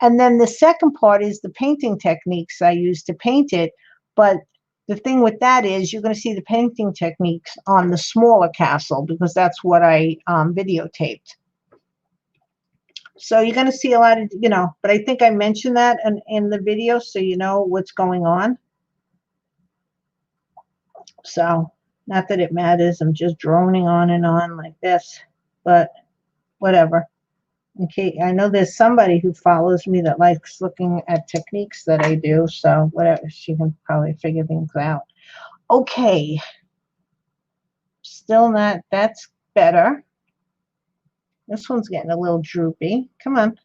And then the second part is the painting techniques I use to paint it. But the thing with that is you're going to see the painting techniques on the smaller castle because that's what I videotaped. So you're going to see a lot of, but I think I mentioned that in the video so you know what's going on. So not that it matters. I'm just droning on and on like this, but whatever. Okay, I know there's somebody who follows me that likes looking at techniques that I do, so whatever, she can probably figure things out. Okay, still not, that's better. This one's getting a little droopy. Come on.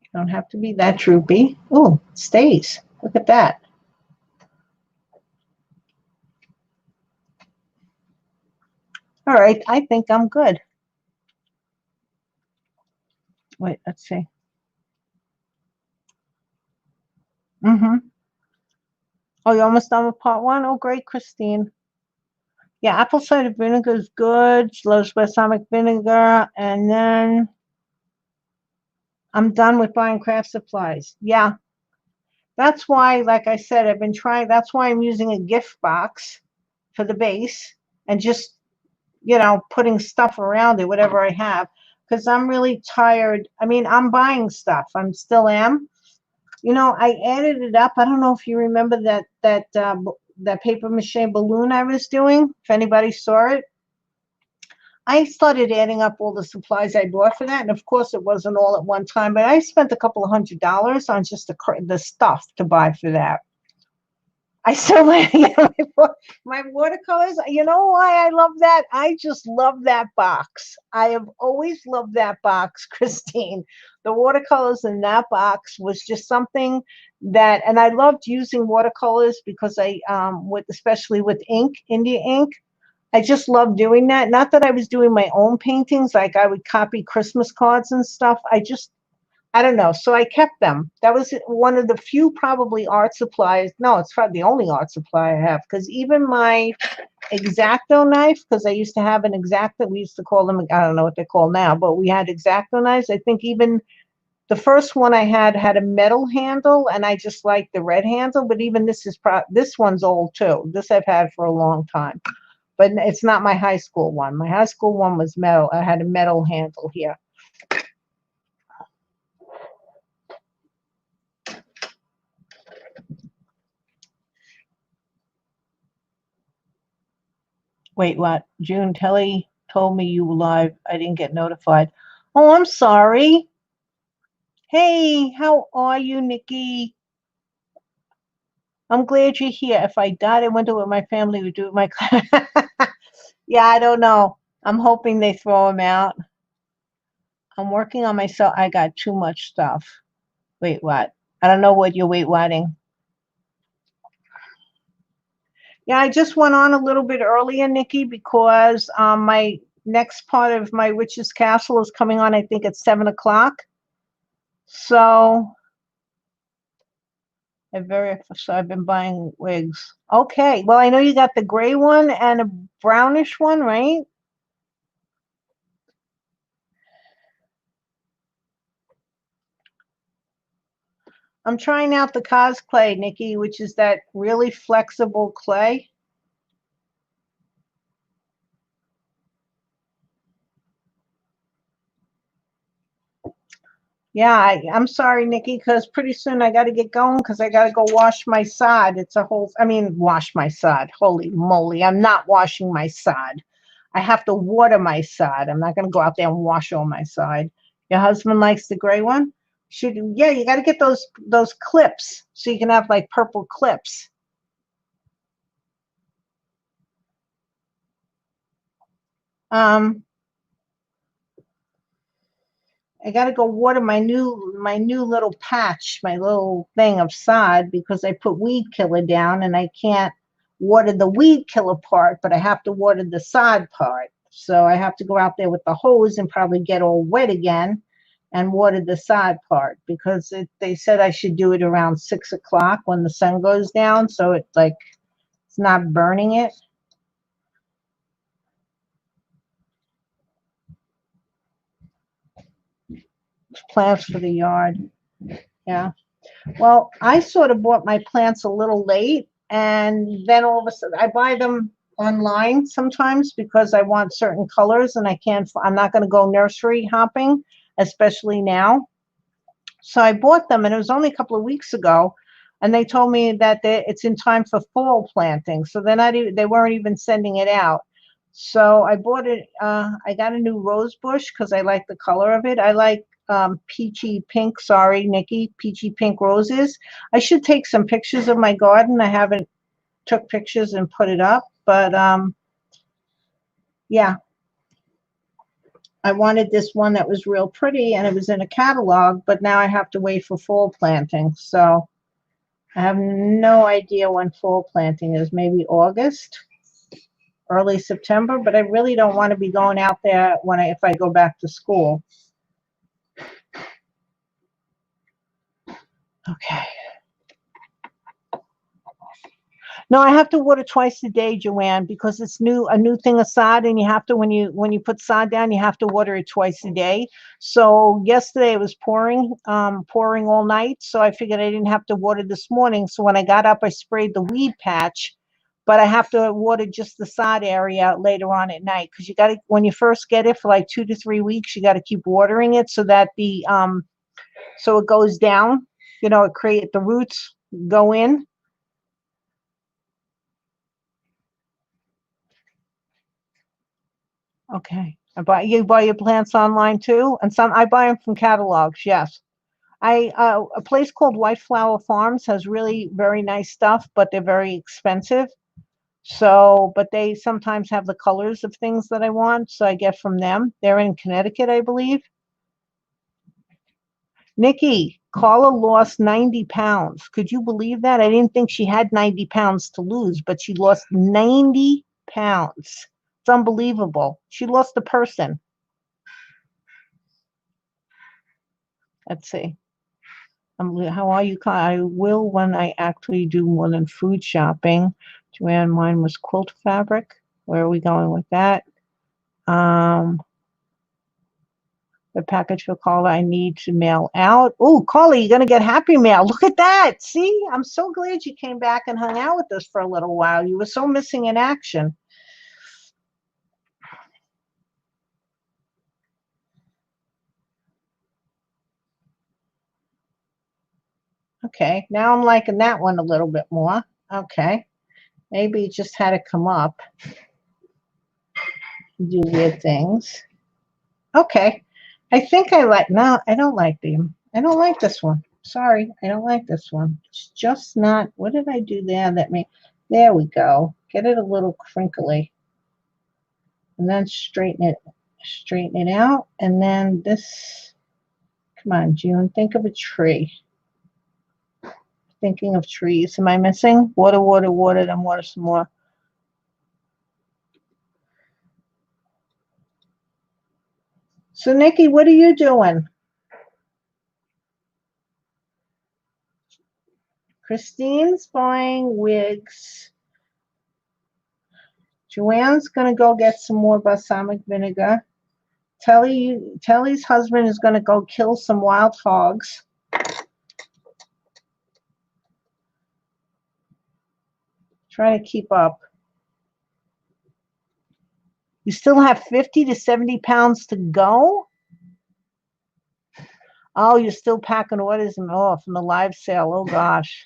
You don't have to be that droopy. Oh, it stays. Look at that. All right, I think I'm good. Wait, let's see. Oh, you're almost done with part 1? Oh, great, Christine. Yeah, apple cider vinegar is good. She loves balsamic vinegar. And then I'm done with buying craft supplies. Yeah, that's why, like I said, I've been trying. That's why I'm using a gift box for the base and just, putting stuff around it, whatever I have, because I'm really tired. I mean, I'm buying stuff. I still am. I added it up. I don't know if you remember that paper mache balloon I was doing, if anybody saw it. I started adding up all the supplies I bought for that, and of course it wasn't all at one time, but I spent a couple of $100 on just the stuff to buy for that. I still, my watercolors. You know why I love that? I just love that box. I have always loved that box, Christine. The watercolors in that box was just something that, and I loved using watercolors because especially with ink, India ink. I just love doing that. Not that I was doing my own paintings, like I would copy Christmas cards and stuff. I don't know. So I kept them. That was one of the few probably art supplies. No, it's probably the only art supply I have because even my X-Acto knife, because I used to have an X-Acto. We used to call them, I don't know what they're called now, but we had X-Acto knives. I think even the first one I had a metal handle, and I just liked the red handle. But even this one's old too. This I've had for a long time, but it's not my high school one. My high school one was metal. I had a metal handle here. Wait, what? June, Telly told me you were live. I didn't get notified. Oh, I'm sorry. Hey, how are you, Nikki? I'm glad you're here. If I died, I wonder what my family would do with my. Yeah, I don't know. I'm hoping they throw him out. I'm working on myself. I got too much stuff. Wait, what? I don't know what you're wait waiting. Yeah, I just went on a little bit earlier, Nikki, because my next part of my Witch's Castle is coming on, I think, at 7 o'clock. So I've been buying wigs. Okay. Well, I know you got the gray one and a brownish one, right? I'm trying out the CosClay, Nikki, which is that really flexible clay. Yeah, I'm sorry, Nikki, because pretty soon I got to get going because I got to go wash my sod. Wash my sod. Holy moly, I'm not washing my sod. I have to water my sod. I'm not going to go out there and wash all my sod. Your husband likes the gray one? Yeah, you got to get those clips so you can have like purple clips. Um, I gotta go water my new little patch, my little thing of sod because I put weed killer down and I can't water the weed killer part, but I have to water the sod part. So I have to go out there with the hose and probably get all wet again and water the sod part because they said I should do it around 6 o'clock when the sun goes down, so it's not burning it. Plants for the yard. Yeah. Well, I sort of bought my plants a little late, and then all of a sudden, I buy them online sometimes because I want certain colors, and I'm not going to go nursery hopping, especially now. So I bought them, and it was only a couple of weeks ago, and they told me that it's in time for fall planting. So they weren't even sending it out. So I bought it. I got a new rose bush because I like the color of it. I like peachy pink. Sorry, Nikki, peachy pink roses. I should take some pictures of my garden. I haven't took pictures and put it up, but yeah, I wanted this one that was real pretty, and it was in a catalog. But now I have to wait for fall planting. So I have no idea when fall planting is. Maybe August, early September. But I really don't want to be going out there if I go back to school. Okay. No, I have to water twice a day, Joanne, because it's a new thing of sod, and you have to when you put sod down, you have to water it twice a day. So yesterday it was pouring all night. So I figured I didn't have to water this morning. So when I got up, I sprayed the weed patch, but I have to water just the sod area later on at night because you got to when you first get it for like 2 to 3 weeks, you got to keep watering it so that so it goes down. The roots go in. Okay. You buy your plants online too, and some I buy them from catalogs. Yes, a place called White Flower Farms has really very nice stuff, but they're very expensive. So, but they sometimes have the colors of things that I want, so I get from them. They're in Connecticut, I believe. Nikki, Carla lost 90 pounds. Could you believe that? I didn't think she had 90 pounds to lose, but she lost 90 pounds. It's unbelievable. She lost a person. Let's see. How are you? I will when I actually do more than food shopping Joanne, mine was quilt fabric. Where are we going with that? Um, the package for Carla I need to mail out. Oh, Carla, you're gonna get Happy Mail. Look at that. See, I'm so glad you came back and hung out with us for a little while. You were so missing in action. Okay, now I'm liking that one a little bit more. Okay, maybe it just had to come up and do weird things. Okay, I think I like, no, I don't like them. I don't like this one. Sorry, I don't like this one. It's just not, what did I do there that made, there we go. Get it a little crinkly. And then straighten it out. And then this, come on, June, think of a tree. Thinking of trees. Am I missing? Water, water, water, then water some more. So, Nikki, what are you doing? Christine's buying wigs. Joanne's going to go get some more balsamic vinegar. Telly's husband is going to go kill some wild hogs. Try to keep up. You still have 50 to 70 pounds to go? Oh, you're still packing orders and from the live sale. Oh, gosh.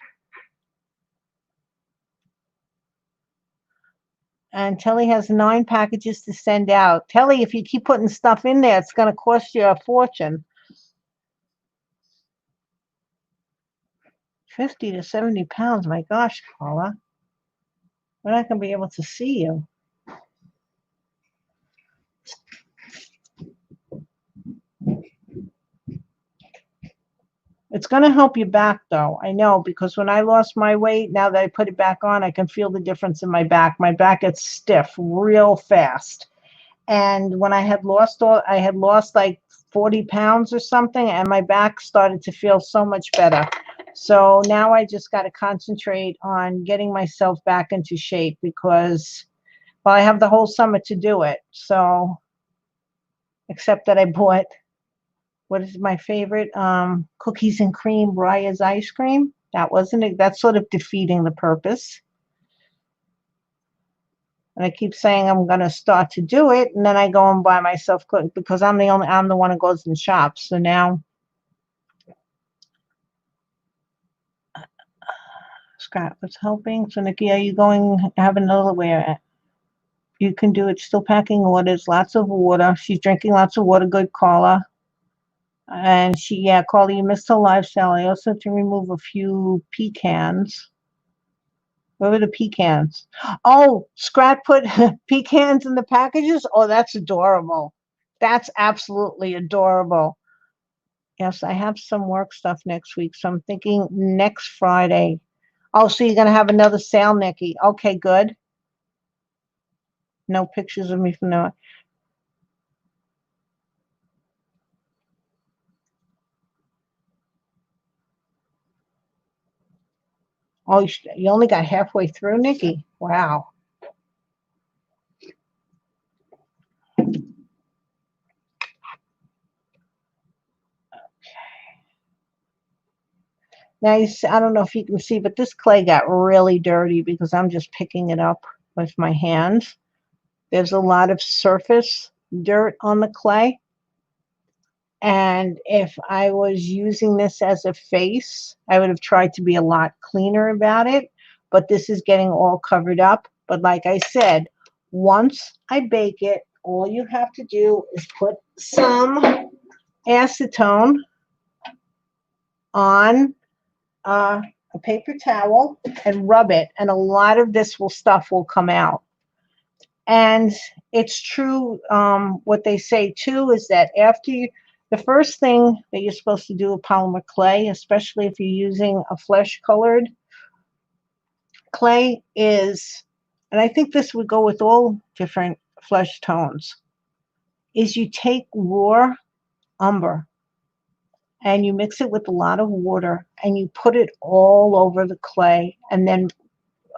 And Telly has 9 packages to send out. Telly, if you keep putting stuff in there, it's going to cost you a fortune. 50 to 70 pounds. My gosh, Paula. We're not going to be able to see you. It's going to help you back, though. I know, because when I lost my weight, now that I put it back on, I can feel the difference in my back. My back gets stiff real fast. And when I had lost like 40 pounds or something, and my back started to feel so much better. So now I just got to concentrate on getting myself back into shape because, well, I have the whole summer to do it. So, except that I bought, what is my favorite? Cookies and cream, Raya's ice cream. That wasn't it. That's sort of defeating the purpose. And I keep saying I'm going to start to do it, and then I go and buy myself cookies because I'm the one who goes and shops. So now, Scott was helping. So Nikki, are you going have another where you can do it? Still packing orders, lots of water. She's drinking lots of water. Good caller. And Carly, you missed her live sale. I also have to remove a few pecans. Where were the pecans? Oh, Scrat put pecans in the packages? Oh, that's adorable. That's absolutely adorable. Yes, I have some work stuff next week, so I'm thinking next Friday. Oh, so you're going to have another sale, Nikki. Okay, good. No pictures of me from now. Oh, you only got halfway through, Nikki? Wow. Now, I don't know if you can see, but this clay got really dirty because I'm just picking it up with my hands. There's a lot of surface dirt on the clay. And if I was using this as a face, I would have tried to be a lot cleaner about it. But this is getting all covered up. But like I said, once I bake it, all you have to do is put some acetone on a paper towel and rub it. And a lot of this stuff will come out. And it's true, what they say too is that the first thing that you're supposed to do with polymer clay, especially if you're using a flesh colored clay, is, and I think this would go with all different flesh tones, is you take raw umber and you mix it with a lot of water and you put it all over the clay and then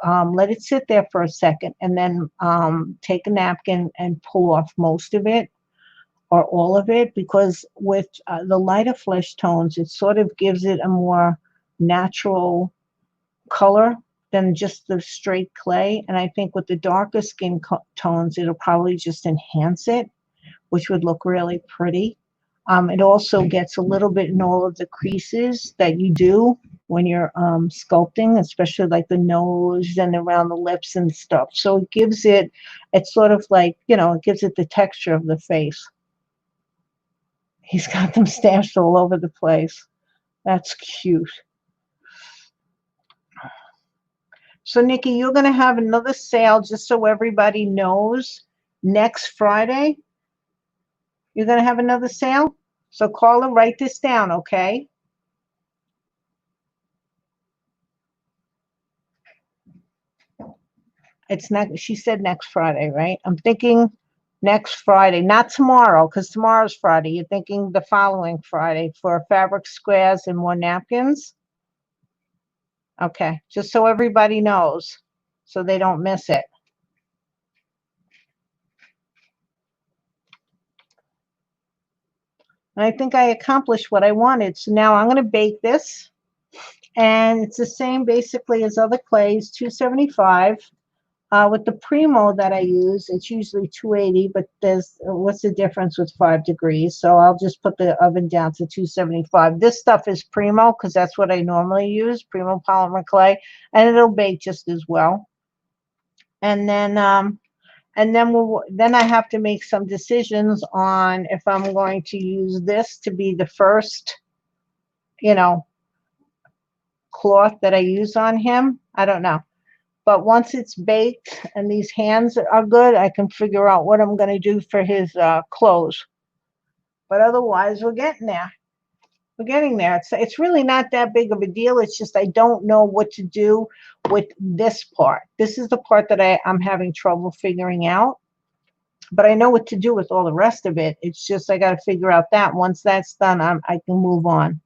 let it sit there for a second, and then take a napkin and pull off most of it or all of it, because with the lighter flesh tones, it sort of gives it a more natural color than just the straight clay. And I think with the darker skin tones, it'll probably just enhance it, which would look really pretty. It also gets a little bit in all of the creases that you do when you're sculpting, especially like the nose and around the lips and stuff. So it gives it, it's sort of like, it gives it the texture of the face. He's got them stashed all over the place. That's cute. So, Nikki, you're going to have another sale, just so everybody knows, next Friday. You're going to have another sale? So, Carla, write this down, okay? It's next, she said next Friday, right? I'm thinking next Friday, not tomorrow, because tomorrow's Friday. You're thinking the following Friday for fabric squares and more napkins? Okay, just so everybody knows, so they don't miss it. And I think I accomplished what I wanted. So now I'm going to bake this. And it's the same basically as other clays, 275. With the Primo that I use, it's usually 280, but there's, what's the difference with 5 degrees? So I'll just put the oven down to 275. This stuff is Primo because that's what I normally use, Primo polymer clay, and it'll bake just as well. And then then I have to make some decisions on if I'm going to use this to be the first, cloth that I use on him. I don't know. But once it's baked and these hands are good, I can figure out what I'm going to do for his clothes. But otherwise, we're getting there. We're getting there. It's really not that big of a deal. It's just I don't know what to do with this part. This is the part that I'm having trouble figuring out. But I know what to do with all the rest of it. It's just I got to figure out that. Once that's done, I can move on.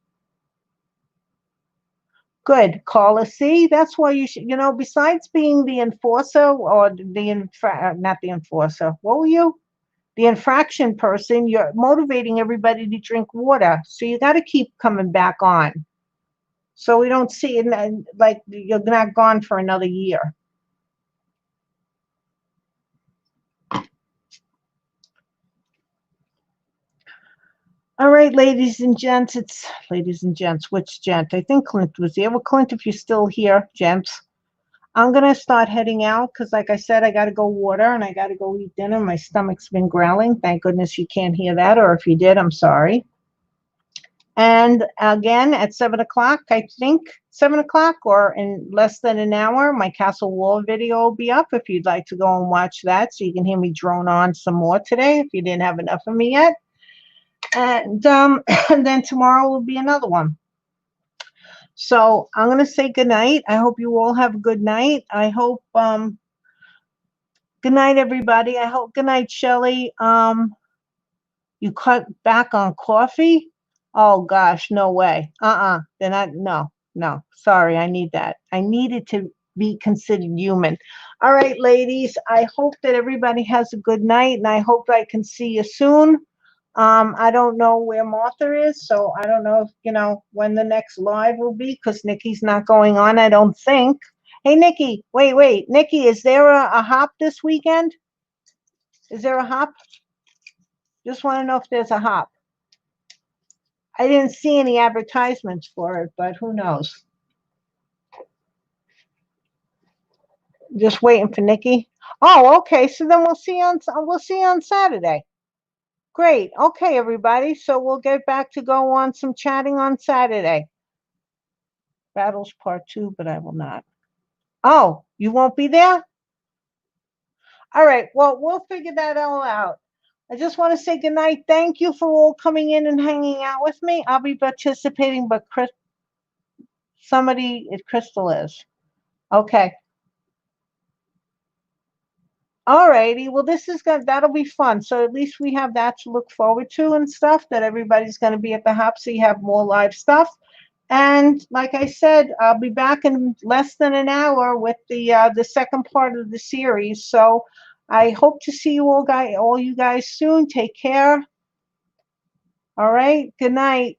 Good, Carla. See, that's why you should, besides being the enforcer or not the enforcer, what were you? The infraction person, you're motivating everybody to drink water. So you got to keep coming back on. So we don't see it like you're not gone for another year. All right, ladies and gents, which gent? I think Clint was there. Well, Clint, if you're still here, gents, I'm going to start heading out because, like I said, I got to go water and I got to go eat dinner. My stomach's been growling. Thank goodness you can't hear that, or if you did, I'm sorry. And again, at 7 o'clock, I think, 7 o'clock or in less than an hour, my Castle Wall video will be up if you'd like to go and watch that so you can hear me drone on some more today if you didn't have enough of me yet. And, and then tomorrow will be another one. So I'm going to say good night. I hope you all have a good night. I hope, good night, everybody. I hope, good night, Shelley. You cut back on coffee? Oh, gosh, no way. They're not, no. Sorry, I need that. I needed to be considered human. All right, ladies, I hope that everybody has a good night, and I hope I can see you soon. I don't know where Martha is, so I don't know if, when the next live will be, because Nikki's not going on, I don't think. Hey, Nikki, wait. Nikki, is there a hop this weekend? Is there a hop? Just want to know if there's a hop. I didn't see any advertisements for it, but who knows? Just waiting for Nikki. Oh, okay. So then we'll see on Saturday. Great. Okay, everybody. So we'll get back to go on some chatting on Saturday. Battles part 2, but I will not. Oh, you won't be there? All right. Well, we'll figure that all out. I just want to say good night. Thank you for all coming in and hanging out with me. I'll be participating, but Crystal is. Okay. All righty. Well, that'll be fun. So at least we have that to look forward to and stuff, that everybody's going to be at the hop, so you have more live stuff. And like I said, I'll be back in less than an hour with the second part of the series. So I hope to see you all you guys soon. Take care. All right. Good night.